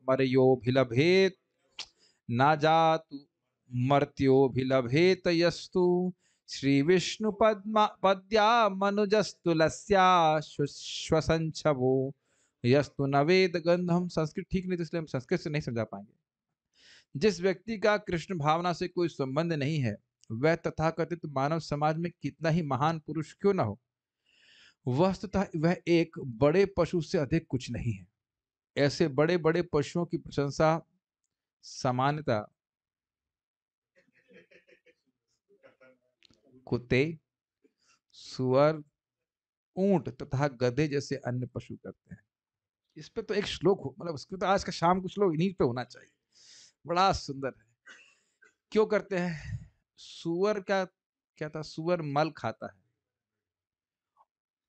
मर्योभिलभेत, न जातु मर्त्योभिलभेत यस्तु श्री विष्णु पद्मा पद्या मनुजस्तुलस्या श्वसंछवो यस्तु न वेद गंधम। संस्कृत ठीक नहीं, तो इसलिए हम संस्कृत से नहीं समझा पाएंगे। जिस व्यक्ति का कृष्ण भावना से कोई संबंध नहीं है, वह तथाकथित मानव समाज में कितना ही महान पुरुष क्यों न हो, वस्तुतः वह एक बड़े पशु से अधिक कुछ नहीं है। ऐसे बड़े बड़े पशुओं की प्रशंसा सामान्यतः कुत्ते, सुअर, ऊंट तथा गधे जैसे अन्य पशु करते हैं। इस पे तो एक श्लोक हो, मतलब उसके तो आज का शाम को श्लोक इन्हीं पे होना चाहिए, बड़ा सुंदर है। क्यों करते हैं? सुअर का क्या था, सुअर मल खाता है,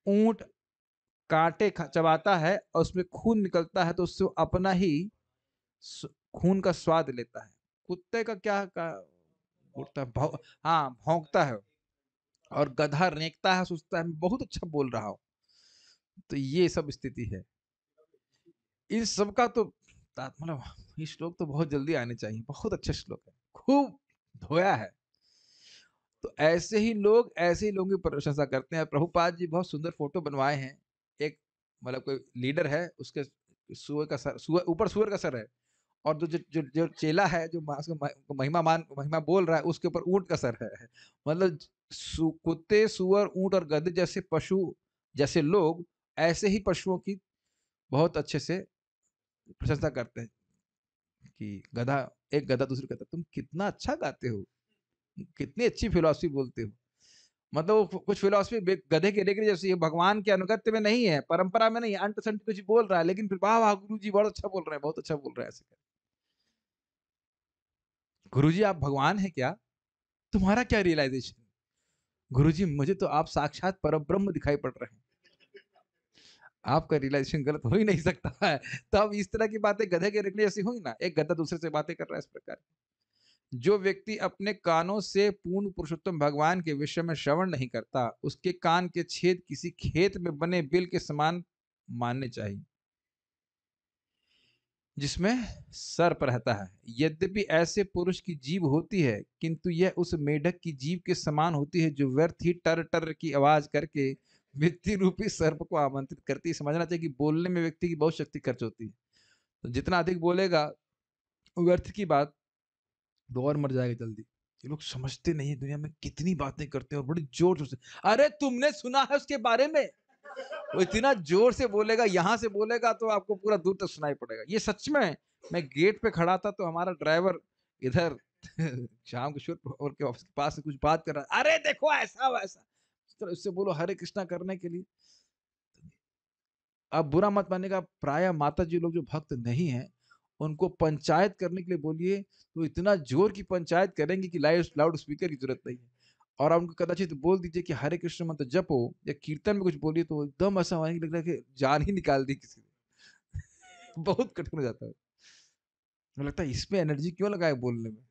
ऊंट कांटे चबाता है और उसमें खून निकलता है, तो उससे अपना ही खून का स्वाद लेता है। कुत्ते का क्या उठता है, हाँ भौंकता है, और गधा रेंकता है, सोचता है मैं बहुत अच्छा बोल रहा हूं। तो ये सब स्थिति है। इन सब का तो मतलब ये श्लोक तो बहुत जल्दी आने चाहिए, बहुत अच्छे श्लोक है, खूब धोया है। तो ऐसे ही लोगों की प्रशंसा करते हैं। प्रभुपाद जी बहुत सुंदर फोटो बनवाए हैं। एक मतलब कोई लीडर है, उसके सुअर का सर, सुअर ऊपर सुअर का सर है, और जो चेला है जो महिमा बोल रहा है, उसके ऊपर ऊंट का सर है। मतलब कुत्ते, सुअर, ऊंट और गधे जैसे पशु, जैसे लोग, ऐसे ही पशुओं की बहुत अच्छे से प्रशंसा करते हैं कि गधा, एक गधा दूसरे कहता तुम कितना अच्छा गाते हो, कितनी अच्छी फिलॉसफी बोलते हो। मतलब वो कुछ फिलॉसफी गधे के डिग्री जैसी है, भगवान के अनुगत्य में नहीं है, परंपरा में नहीं है, अंट संट कुछ बोल रहा है, लेकिन फिर वाह वाह गुरु जी बहुत अच्छा बोल रहे हैं, बहुत अच्छा बोल रहे हैं, ऐसे गुरु जी आप भगवान है क्या, तुम्हारा क्या रियलाइजेशन, गुरु जी मुझे तो आप साक्षात परम ब्रह्म दिखाई पड़ रहे हैं, आपका रियलाइजेशन गलत हो ही नहीं सकता है। तो अब इस तरह की बातें गधे के डिग्री जैसी हुई ना, एक गधा दूसरे से बातें कर रहा है इस प्रकार। जो व्यक्ति अपने कानों से पूर्ण पुरुषोत्तम भगवान के विषय में श्रवण नहीं करता, उसके कान के छेद किसी खेत में बने बिल के समान मानने चाहिए जिसमें सर्प रहता है। यद्यपि ऐसे पुरुष की जीभ होती है, किंतु यह उस मेढक की जीभ के समान होती है जो व्यर्थ ही टर टर की आवाज करके व्यक्ति रूपी सर्प को आमंत्रित करती है। समझना चाहिए कि बोलने में व्यक्ति की बहुत शक्ति खर्च होती है, तो जितना अधिक बोलेगा व्यर्थ की बात, तो और मर जाएगा जल्दी। ये लोग समझते नहीं है दुनिया में कितनी बातें करते हैं और बड़ी जोर जोर से, अरे तुमने सुना है उसके बारे में, वो इतना जोर से बोलेगा, यहां से बोलेगा तो आपको पूरा दूर तक सुनाई पड़ेगा। ये सच में, मैं गेट पे खड़ा था तो हमारा ड्राइवर इधर शाम किशोर और के ऑफिस के पास से कुछ बात कर रहा है, अरे देखो ऐसा वैसा, तो उससे बोलो हरे कृष्णा करने के लिए। अब बुरा मत मानिएगा, प्राय माता जी लोग जो भक्त नहीं है, उनको पंचायत करने के लिए बोलिए तो इतना जोर की पंचायत करेंगे कि लाउड स्पीकर की जरूरत नहीं है। और आप उनको कदाचित बोल दीजिए कि हरे कृष्ण मंत्र जपो या कीर्तन में कुछ बोलिए, तो एकदम ऐसा होने लग रहा है कि जान ही निकाल दी किसी ने। बहुत कठिन हो जाता है, मुझे लगता है इसमें एनर्जी क्यों लगाए बोलने में।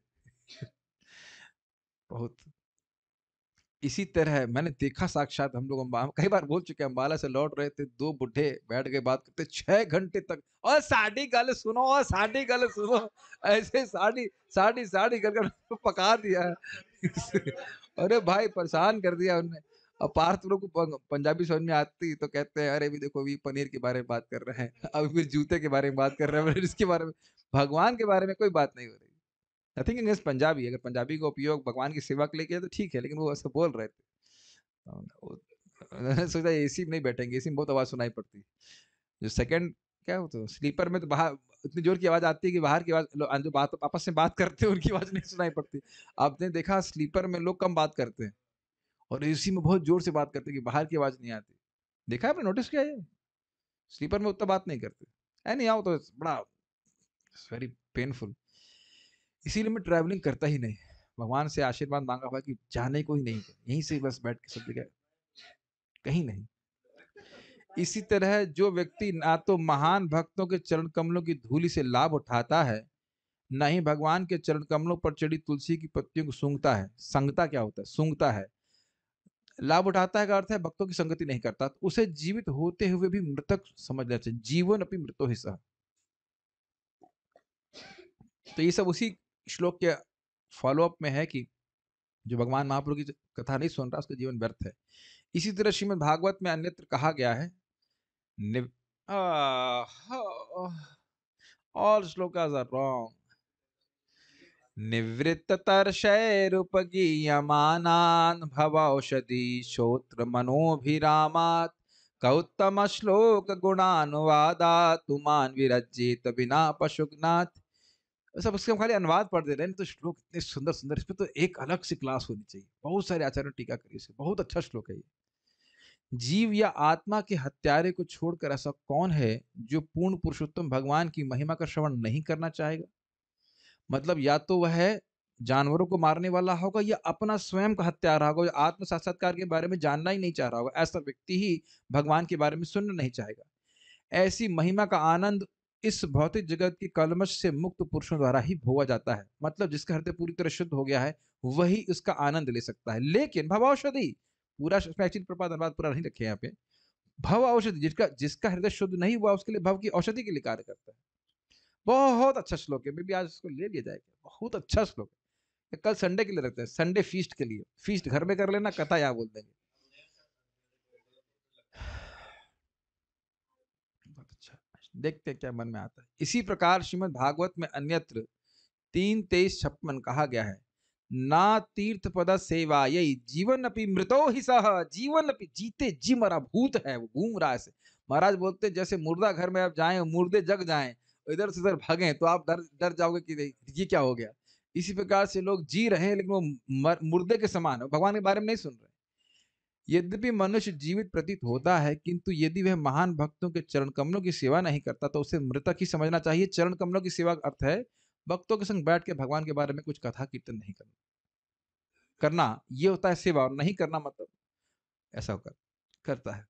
बहुत। इसी तरह मैंने देखा साक्षात, हम लोग कई बार बोल चुके हैं, अम्बाला से लौट रहे थे, दो बुढ़े बैठ गए बात करते 6 घंटे तक, और साड़ी गल सुनो, और साड़ी गल सुनो, ऐसे साड़ी साड़ी साड़ी कर पका दिया है। अरे भाई परेशान कर दिया उनने। और पार्थ लोग को पंजाबी समझ में आती तो कहते हैं अरे भी देखो अभी पनीर के बारे में बात कर रहे हैं, अभी फिर जूते के बारे में बात कर रहे हैं, फिर इसके बारे में, भगवान के बारे में कोई बात नहीं हो रही। नथिंग अगेंस्ट पंजाबी, अगर पंजाबी का उपयोग भगवान की सेवा के लिए किया तो ठीक है, लेकिन वो ऐसा बोल रहे थे। मैंने सोचा एसी में नहीं बैठेंगे, एसी में बहुत आवाज सुनाई पड़ती है। जो सेकंड क्या हो तो स्लीपर में तो बाहर इतनी जोर की आवाज आती है कि बाहर की आवाज, जो बात आपस में बात करते हैं उनकी आवाज नहीं सुनाई पड़ती। आपने देखा स्लीपर में लोग कम बात करते हैं, और एसी में बहुत जोर से बात करते हैं कि बाहर की आवाज नहीं आती। देखा आपने, नोटिस किया है? स्लीपर में उतना बात नहीं करते। नहीं आओ तो बड़ा वेरी पेनफुल। इसीलिए मैं ट्रैवलिंग करता ही नहीं, भगवान से आशीर्वाद मांगा हुआ कि जाने को ही नहीं, यहीं से बस बैठ के सब जगह, कहीं नहीं। इसी तरह जो व्यक्ति ना तो महान भक्तों के चरण कमलों की धूलि से लाभ उठाता है, न ही भगवान के चरण कमलों पर चढ़ी तुलसी की पत्तियों को सूंघता है, संगता क्या होता है, सूंघता है, लाभ उठाता है का अर्थ है भक्तों की संगति नहीं करता, तो उसे जीवित होते हुए भी मृतक समझ लेना चाहिए, जीवन अपनी मृतो हिस्सा। तो ये सब उसी श्लोक के फॉलोअप में है कि जो भगवान महाप्रभु की कथा नहीं सुन रहा उसका जीवन व्यर्थ है। इसी तरह श्रीमद् भागवत में अन्यत्र कहा गया है, ऑल श्लोकास आर रॉन्ग। निवृत्ततर्षैरुपगीयमानान् भवौषधि श्रोत्र मनोभिरामात् कौत्तम श्लोक गुणानुवादात् तुमान् विरज्येत बिना पशुघ्नात्। सब उसके हम खाली अनुवाद पढ़ दे रहे हैं, तो श्लोक इतने सुंदर सुंदर, इस पे तो एक अलग सी क्लास होनी चाहिए, बहुत सारे आचार्यों ने टीका करी इसे, बहुत अच्छा श्लोक है ये। जीव या आत्मा के हत्यारे को छोड़कर ऐसा कौन है जो पूर्ण पुरुषोत्तम भगवान की महिमा का श्रवण नहीं करना चाहेगा। मतलब या तो वह जानवरों को मारने वाला होगा या अपना स्वयं का हत्यारा होगा, आत्म साक्षात्कार के बारे में जानना ही नहीं चाह रहा होगा, ऐसा व्यक्ति ही भगवान के बारे में सुनना नहीं चाहेगा। ऐसी महिमा का आनंद इस भौतिक जगत की कलमश से मुक्त पुरुषों द्वारा ही भोगा जाता है। मतलब जिसका हृदय पूरी तरह शुद्ध हो गया है वही उसका आनंद ले सकता है। लेकिन भवौषधि, पूरा एक्चुअली प्रपात अनुवाद पूरा नहीं रखे यहाँ पे, भव औषधि, जिसका जिसका हृदय शुद्ध नहीं हुआ उसके लिए भव की औषधि के लिए कार्य करता है। बहुत अच्छा श्लोक है, मे बी आज इसको ले लिया जाएगा, बहुत अच्छा श्लोक है। कल संडे के लिए रखते हैं, संडे फीस्ट के लिए। फीस्ट घर में कर लेना, कथा यहाँ बोल देंगे। बहुत अच्छा, देखते हैं क्या मन में आता है। इसी प्रकार श्रीमद् भागवत में अन्यत्र 3:23-56 कहा गया है, ना तीर्थ पद सेवा यही जीवन अपि मृतो ही सह, जीवन अपि जीते जी मरा भूत है, वो घूम रहा है ऐसे। महाराज बोलते हैं जैसे मुर्दा घर में आप जाएं, मुर्दे जग जाएं, इधर से उधर भागें तो आप डर डर जाओगे कि ये क्या हो गया। इसी प्रकार से लोग जी रहे हैं लेकिन वो मुर्दे के समान है, भगवान के बारे में नहीं सुन रहे। यद्यपि मनुष्य जीवित प्रतीत होता है, किंतु यदि वह महान भक्तों के चरण कमलों की सेवा नहीं करता तो उसे मृतक ही समझना चाहिए। चरण कमलों की सेवा का अर्थ है भक्तों के संग बैठ के भगवान के बारे में कुछ कथा कीर्तन नहीं करना। करना ये होता है सेवा, और नहीं करना मतलब ऐसा होकर करता है।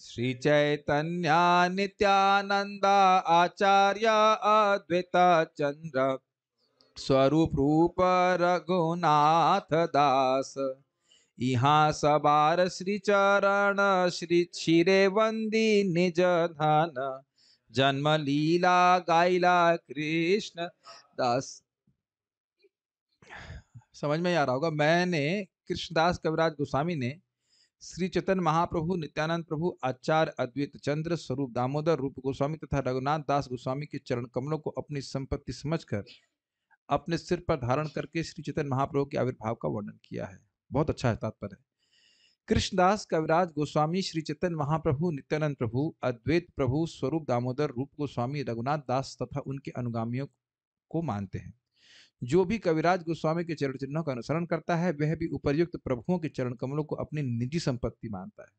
श्री चैतन्य नित्यानंदा आचार्य अद्वैत चंद्र स्वरूप रूप रघुनाथ दास, यहाँ सबार श्री चरण श्री क्षीरे वंदी निज धन, जन्म लीला गाइला कृष्ण दास। समझ में आ रहा होगा, मैंने कृष्णदास कविराज गोस्वामी ने श्री चैतन्य महाप्रभु, नित्यानंद प्रभु, आचार्य अद्वैत चंद्र, स्वरूप दामोदर, रूप गोस्वामी तथा रघुनाथ दास गोस्वामी के चरण कमलों को अपनी संपत्ति समझकर अपने सिर पर धारण करके श्री चैतन्य महाप्रभु के आविर्भाव का वर्णन किया है। बहुत अच्छा है तात्पर्य। कृष्णदास कविराज गोस्वामी श्री चैतन्य महाप्रभु, नित्यानंद प्रभु, अद्वैत प्रभु, स्वरूप दामोदर, रूप गोस्वामी, रघुनाथ दास तथा उनके अनुगामियों को मानते हैं। जो भी कविराज गोस्वामी के चरण चिन्हों का अनुसरण करता है वह भी उपर्युक्त प्रभुओं के चरण कमलों को अपनी निजी संपत्ति मानता है।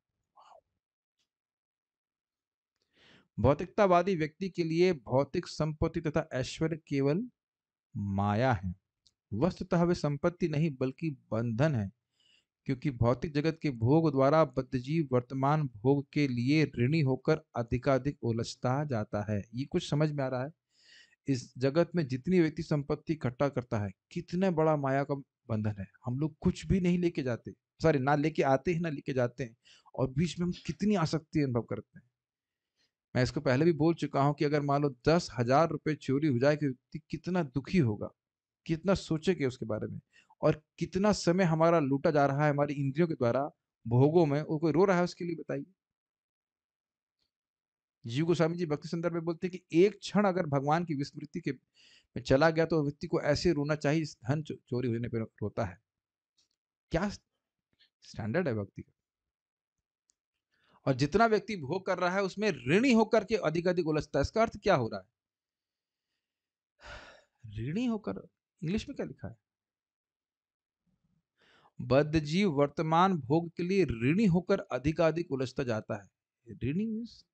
भौतिकतावादी व्यक्ति के लिए भौतिक संपत्ति तथा ऐश्वर्य केवल माया है। वस्तुतः वे संपत्ति नहीं बल्कि बंधन है, क्योंकि भौतिक जगत के भोग द्वारा बद्धजीव वर्तमान भोग के लिए ऋणी होकर अधिकाधिक उलझता जाता है। ये कुछ समझ में आ रहा है? इस जगत में जितनी व्यक्ति संपत्ति इकट्ठा करता है, कितने बड़ा माया का बंधन है। हम लोग कुछ भी नहीं लेके जाते, सॉरी ना लेके आते हैं ना लेके जाते हैं, और बीच में हम कितनी आसक्ति अनुभव करते हैं। मैं इसको पहले भी बोल चुका हूं कि अगर मान लो 10,000 रुपए चोरी हो जाए कि व्यक्ति कितना दुखी होगा, कितना सोचेगा उसके बारे में, और कितना समय हमारा लूटा जा रहा है हमारी इंद्रियों के द्वारा भोगों में। वो कोई रो रहा है उसके लिए? बताइए। जीव गोस्वामी जी भक्ति संदर्भ में बोलते हैं कि एक क्षण अगर भगवान की विस्मृति के में चला गया तो व्यक्ति को ऐसे रोना चाहिए जिस धन चोरी होने पर रोता है। क्या स्टैंडर्ड है भक्ति का। और जितना व्यक्ति भोग कर रहा है उसमें ऋणी होकर के अधिक अधिक उलझता है। इसका अर्थ क्या हो रहा है? ऋणी होकर, इंग्लिश में क्या लिखा है? बद्ध जीव वर्तमान भोग के लिए ऋणी होकर अधिकाधिक उलझता जाता है। ऋणी मीन्स,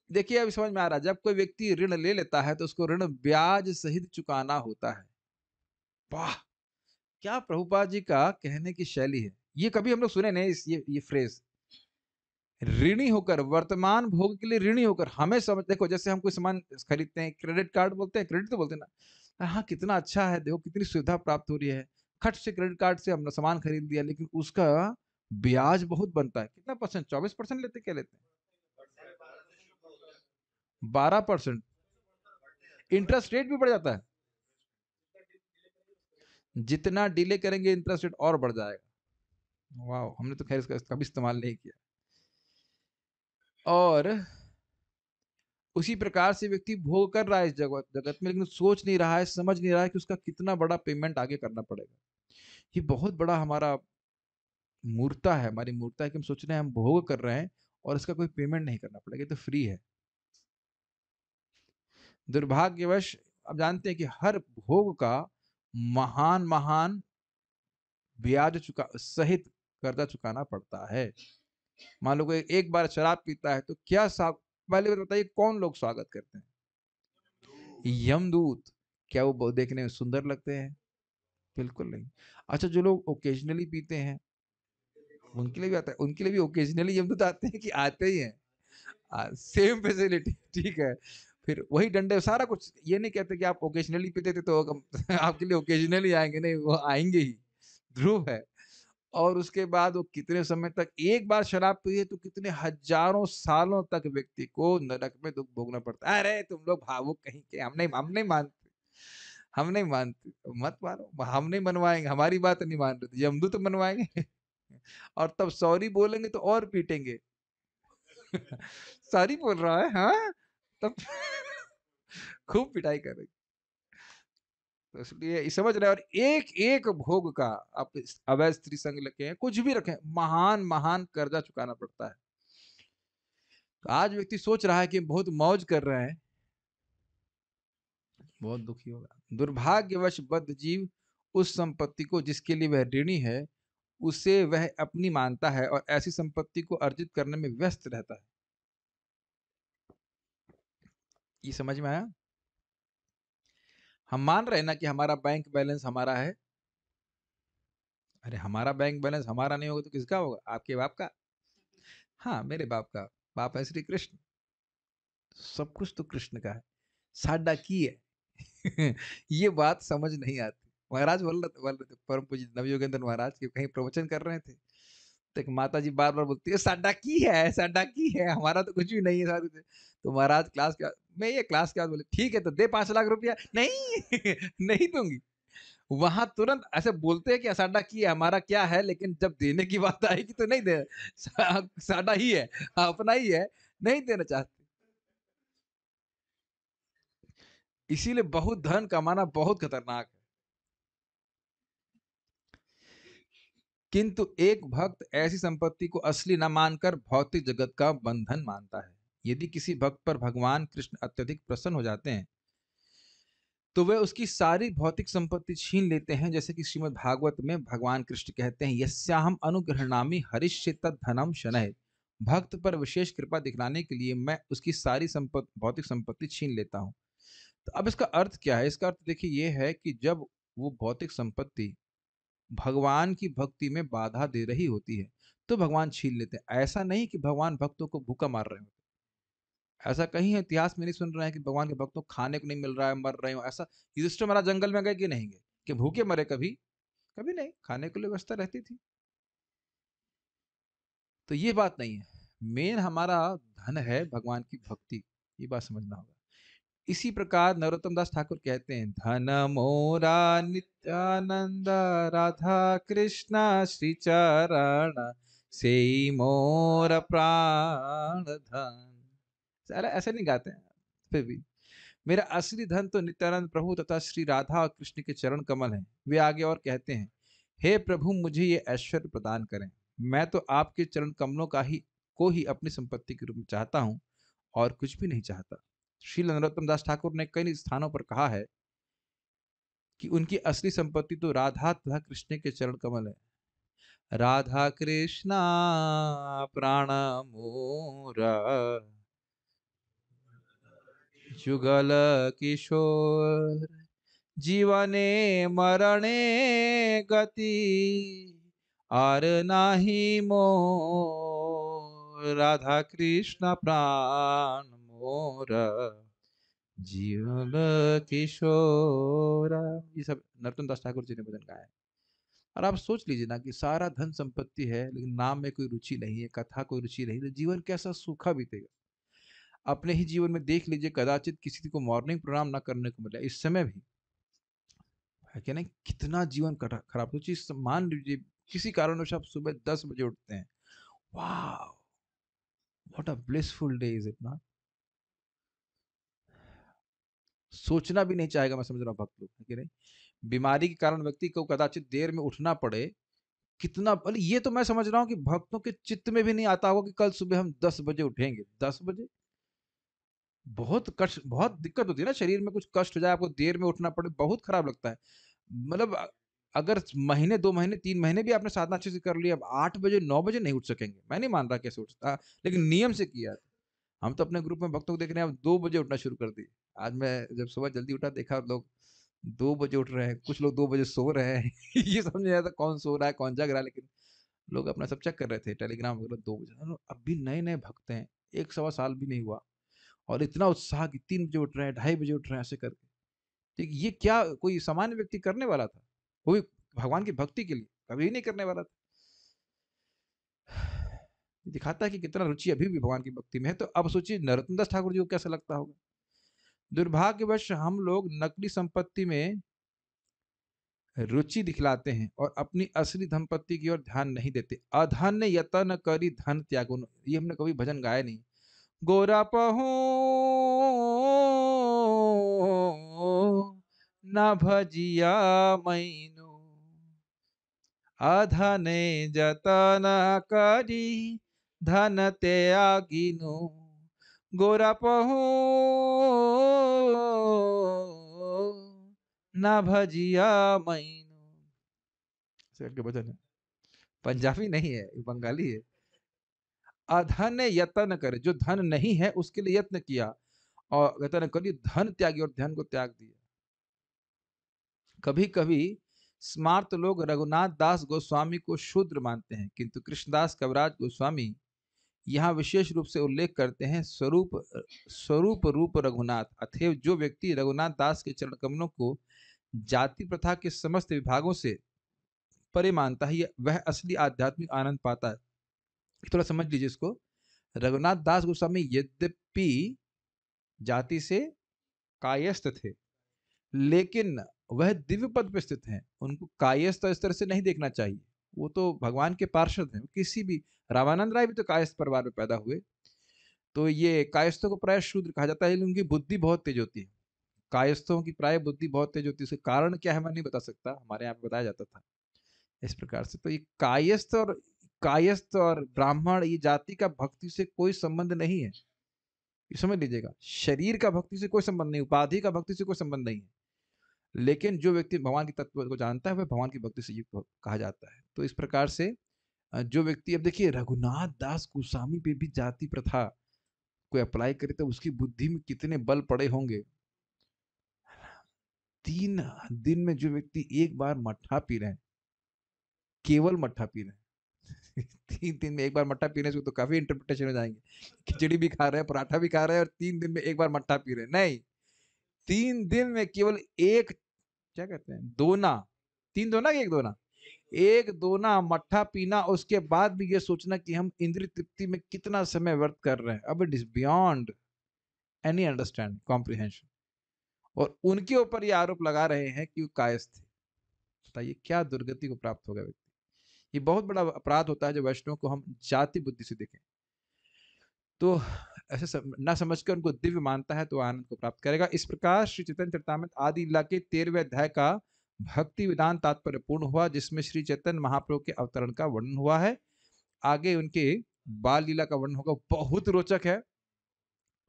देखिए अब समझ में आ रहा है, जब कोई व्यक्ति ऋण ले लेता है तो उसको ऋण ब्याज सहित चुकाना होता है। वाह, क्या प्रभुपाद जी का कहने की शैली है। ये कभी हम लोग सुने नहीं ये फ्रेज, ऋणी होकर, वर्तमान भोग के लिए ऋणी होकर। हमें समझ, देखो जैसे हम कोई सामान खरीदते हैं, क्रेडिट कार्ड बोलते हैं, क्रेडिट तो बोलते हैं ना, हाँ कितना अच्छा है, देखो कितनी सुविधा प्राप्त हो रही है, खट से क्रेडिट कार्ड से हमने सामान खरीद लिया, लेकिन उसका ब्याज बहुत बनता है। कितना परसेंट? 24% लेते, क्या लेते हैं? 12%। इंटरेस्ट रेट भी बढ़ जाता है। जितना डिले करेंगे इंटरेस्ट रेट और बढ़ जाएगा। वाह, हमने तो खैर इसका कभी इस्तेमाल नहीं किया। और उसी प्रकार से व्यक्ति भोग कर रहा है इस जगत में, लेकिन सोच नहीं रहा है, समझ नहीं रहा है कि उसका कितना बड़ा पेमेंट आगे करना पड़ेगा। ये बहुत बड़ा हमारा मूर्ता है, हमारी मूर्ता है कि हम सोच रहे हैं हम भोग कर रहे हैं और इसका कोई पेमेंट नहीं करना पड़ेगा, तो फ्री है। दुर्भाग्यवश अब जानते हैं कि हर भोग का महान महान ब्याज चुका सहित कर्जा चुकाना पड़ता है। मान लो कोई एक बार शराब पीता है तो क्या पहले बताइए कौन लोग स्वागत करते हैं? यमदूत। क्या वो देखने में सुंदर लगते हैं? बिल्कुल नहीं। अच्छा, जो लोग ओकेजनली पीते हैं उनके लिए भी आता है, उनके लिए भी ओकेजनली यमदूत आते हैं कि आते ही हैं? सेम फैसिलिटी, ठीक है। फिर वही डंडे सारा कुछ, ये नहीं कहते कि आप ओकेजनली पीते थे तो आपके लिए ओकेजनली आएँगे, नहीं वो आएँगे ही, ध्रुव है। और उसके बाद वो कितने समय तक एक बार शराब पी है तो कितने हज़ारों सालों तक व्यक्ति को नरक में दुःख भोगना पड़ता है। अरे तुम लोग भावुक कहीं के, हम नहीं मानते, हम नहीं मानते, मत मानो, हम नहीं मनवाएँगे, हमारी बात नहीं मान रहे तो यमदूत मनवाएँगे और तब सॉरी बोलेंगे तो और पीटेंगे। सॉरी बोल रहा है, हाँ? तब खूब पिटाई करेंगे। तो इसलिए ये समझ रहे हैं, और एक-एक भोग का आप अवैध स्त्री संग रखें, कुछ भी रखें, महान-महान कर्जा चुकाना पड़ता है। तो आज व्यक्ति सोच रहा है कि बहुत मौज कर रहे हैं, बहुत दुखी होगा। दुर्भाग्यवश बद्ध जीव उस संपत्ति को जिसके लिए वह ऋणी है, उसे वह अपनी मानता है और ऐसी संपत्ति को अर्जित करने में व्यस्त रहता है। ये समझ में आया? हम मान रहे हैं ना कि हमारा बैंक बैलेंस हमारा है। अरे हमारा बैंक बैलेंस हमारा नहीं होगा तो किसका होगा? आपके बाप का? हाँ, मेरे बाप का। बाप है श्री कृष्ण। सब कुछ तो कृष्ण का है। साडा की है। ये बात समझ नहीं आती। महाराज बोल रहे थे परम पूज्य नवयोगेंद्र महाराज के कहीं प्रवचन कर रहे थे। तो एक माता जी बार-बार बोलती है साडा की है, हमारा तो कुछ भी नहीं है साधु जी। तो महाराज क्लास के बाद, मैं ये क्लास के बाद बोले ठीक है तो दे 5 लाख रुपया। नहीं नहीं दूँगी। वहाँ तुरंत ऐसे बोलते हैं कि साडा की है, हमारा क्या है, लेकिन जब देने की बात आएगी तो नहीं दे, साडा ही है, अपना ही है, नहीं देना चाहते। इसीलिए बहुत धन कमाना बहुत खतरनाक है। किंतु एक भक्त ऐसी संपत्ति को असली न मानकर भौतिक जगत का बंधन मानता है। यदि किसी भक्त पर भगवान कृष्ण अत्यधिक प्रसन्न हो जाते हैं तो वे उसकी सारी भौतिक संपत्ति छीन लेते हैं, जैसे कि श्रीमद् भागवत में भगवान कृष्ण कहते हैं, यस्याहम अनुगृह्णामि हरिष्ये तद्धनम शनैः। भक्त पर विशेष कृपा दिखलाने के लिए मैं उसकी सारी भौतिक संपत्ति छीन लेता हूँ। तो अब इसका अर्थ क्या है? इसका अर्थ देखिए ये है कि जब वो भौतिक संपत्ति भगवान की भक्ति में बाधा दे रही होती है, तो भगवान छीन लेते हैं। ऐसा नहीं कि भगवान भक्तों को भूखा मार रहे होते। ऐसा कहीं इतिहास में नहीं सुन रहे हैं कि भगवान के भक्तों को खाने को नहीं मिल रहा है, मर रहे हो। ऐसा युधिष्ठिर महाराज जंगल में गए कि नहीं गए? कि भूखे मरे कभी? कभी नहीं, खाने के लिए व्यवस्था रहती थी। तो ये बात नहीं है। मेन हमारा धन है भगवान की भक्ति, ये बात समझना होगा। इसी प्रकार नरोत्तम दास ठाकुर कहते हैं, धन मोरा नित्यानंद राधा कृष्ण श्री चरण से मोर प्राण धन। अरे ऐसे नहीं गाते हैं, फिर भी मेरा असली धन तो नित्यानंद प्रभु तथा श्री राधा और कृष्ण के चरण कमल हैं। वे आगे और कहते हैं, हे प्रभु मुझे ये ऐश्वर्य प्रदान करें। मैं तो आपके चरण कमलों को ही अपनी संपत्ति के रूप में चाहता हूँ और कुछ भी नहीं चाहता। श्री नरोत्तम दास ठाकुर ने कई स्थानों पर कहा है कि उनकी असली संपत्ति तो राधा तथा कृष्ण के चरण कमल है। राधा कृष्णा प्राण मोरा जुगल किशोर जीवने मरणे गति और नाही मोर राधा कृष्ण प्राण मोर जीवन किशोरा। ये सब नरोत्तम दास ठाकुर जी ने भजन गाया है। और आप सोच लीजिए ना कि सारा धन संपत्ति है लेकिन नाम में कोई रुचि नहीं है, कथा कोई रुचि नहीं, तो जीवन कैसा सूखा बीतेगा। अपने ही जीवन में देख लीजिए, कदाचित किसी को मॉर्निंग प्रणाम ना करने को मिला इस समय भी, है कि नहीं? कितना जीवन खराब। तो चीज मान लीजिए किसी कारणवश आप सुबह 10 बजे उठते हैं, वाह what a blissful day is it not? सोचना भी नहीं चाहेगा, मैं समझ रहा हूँ भक्त लोग, है कि नहीं? बीमारी के कारण व्यक्ति को कदाचित देर में उठना पड़े, कितना अरे ये तो मैं समझ रहा हूँ कि भक्तों के चित्त में भी नहीं आता होगा कि कल सुबह हम 10 बजे उठेंगे। 10 बजे बहुत कष्ट, बहुत दिक्कत होती है ना, शरीर में कुछ कष्ट हो जाए, आपको देर में उठना पड़े, बहुत खराब लगता है। मतलब अगर महीने 2 महीने 3 महीने भी आपने साधना अच्छे से कर लिया, अब 8 बजे 9 बजे नहीं उठ सकेंगे, मैं नहीं मान रहा कैसे उठ सकता, लेकिन नियम से किया। हम तो अपने ग्रुप में भक्तों को देख रहे हैं, अब 2 बजे उठना शुरू कर दिए। आज मैं जब सुबह जल्दी उठा, देखा लोग 2 बजे उठ रहे हैं, कुछ लोग 2 बजे सो रहे हैं। ये समझ नहीं आता कौन सो रहा है कौन जाग रहा है, लेकिन लोग अपना सब चेक कर रहे थे टेलीग्राम वगैरह। 2 बजे अब भी नए नए भक्त हैं, 1 सवा साल भी नहीं हुआ और इतना उत्साह कि 3 बजे उठ रहे हैं, 2:30 बजे उठ रहे हैं ऐसे करके। ठीक, ये क्या कोई सामान्य व्यक्ति करने वाला था? वो भी भगवान की भक्ति के लिए, कभी नहीं करने वाला था। ये दिखाता है कि कितना रुचि अभी भी भगवान की भक्ति में है। तो अब सोचिए नरोत्तम दास ठाकुर जी को कैसा लगता होगा। दुर्भाग्यवश हम लोग नकली संपत्ति में रुचि दिखलाते हैं और अपनी असली संपत्ति की ओर ध्यान नहीं देते। अधन्य यतन करी धन त्यागुन, ये हमने कभी भजन गाया नहीं। गोरा पहू न भजिया मैनू, अधने जतन करी धन त्यागिनु, गोरा पहू न भजिया मैनू। ऐसे करके भजन है, पंजाबी नहीं है, ये बंगाली है। अधन यतन करे, जो धन नहीं है उसके लिए यत्न किया, और यतन करी धन त्यागी और धन को त्याग दिया। कभी कभी स्मार्त लोग रघुनाथ दास गोस्वामी को शूद्र मानते हैं, किंतु कृष्णदास कविराज गोस्वामी यहाँ विशेष रूप से उल्लेख करते हैं स्वरूप स्वरूप रूप रघुनाथ। अतएव जो व्यक्ति रघुनाथ दास के चरण कमलों को जाति प्रथा के समस्त विभागों से परे मानता है, वह असली आध्यात्मिक आनंद पाता है। थोड़ा समझ लीजिए इसको। रघुनाथ दास गोस्वामी यद्यपि जाति से कायस्थ थे, लेकिन वह दिव्य पद पर स्थित हैं। उनको कायस्थ इस तरह से नहीं देखना चाहिए, वो तो भगवान के पार्षद हैं। किसी भी रामानंद राय भी तो कायस्थ परिवार में पैदा हुए। तो ये कायस्थों को प्राय शूद्र कहा जाता है, लेकिन उनकी बुद्धि बहुत तेज होती है। कायस्थों की प्राय बुद्धि बहुत तेज होती है। इसका कारण क्या है मैं नहीं बता सकता, हमारे यहाँ पे बताया जाता था इस प्रकार से। तो ये कायस्थ और ब्राह्मण, ये जाति का भक्ति से कोई संबंध नहीं है, ये समझ लीजिएगा। शरीर का भक्ति से कोई संबंध नहीं, उपाधि का भक्ति से कोई संबंध नहीं है। लेकिन जो व्यक्ति भगवान की तत्व को जानता है वह भगवान की भक्ति से युक्त कहा जाता है। तो इस प्रकार से जो व्यक्ति, अब देखिए रघुनाथ दास गोस्वामी पे भी जाति प्रथा कोई अप्लाई करे तो उसकी बुद्धि में कितने बल पड़े होंगे। 3 दिन में जो व्यक्ति एक बार मट्ठा पी रहे हैं, केवल मट्ठा पी रहे हैं 3 दिन में एक बार मट्ठा पीने से तो काफी इंटरप्रिटेशन हो जाएंगे। खिचड़ी भी खा रहे हैं, पराठा भी खा रहे हैं, और 3 दिन में एक बार मट्ठा पी रहे हैं, नहीं। 3 दिन में केवल एक, क्या कहते हैं, दोना, 3 दोना कि 1 दोना, 1 दोना मट्ठा पीना। उसके बाद भी ये सोचना कि हम इंद्रिय तृप्ति में कितना समय व्यर्थ कर रहे हैं। अब it is beyond any understand comprehension. और उनके ऊपर ये आरोप लगा रहे हैं कि वो कायस्थ थे। बताइए क्या दुर्गति को प्राप्त होगा व्यक्ति। ये बहुत बड़ा अपराध होता है जब वैष्णव को हम जाति बुद्धि से देखें। तो ऐसे ना समझकर उनको दिव्य मानता है तो आनंद को प्राप्त करेगा। इस प्रकार श्री चैतन्य चरितामृत आदि लीला के 13वें अध्याय का भक्ति विधान तात्पर्य पूर्ण हुआ, जिसमें श्री चैतन्य महाप्रभु के अवतरण का वर्णन हुआ है। आगे उनके बाल लीला का वर्णन होगा, बहुत रोचक है,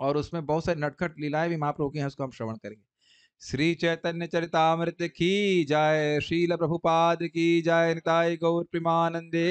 और उसमें बहुत सारी नटखट लीलाएं भी महाप्रभु की हैं, उसको हम श्रवण करेंगे। श्री चैतन्य चरितामृत की जय, श्रील प्रभुपाद की जय, निताई गौर प्रेमानंदे।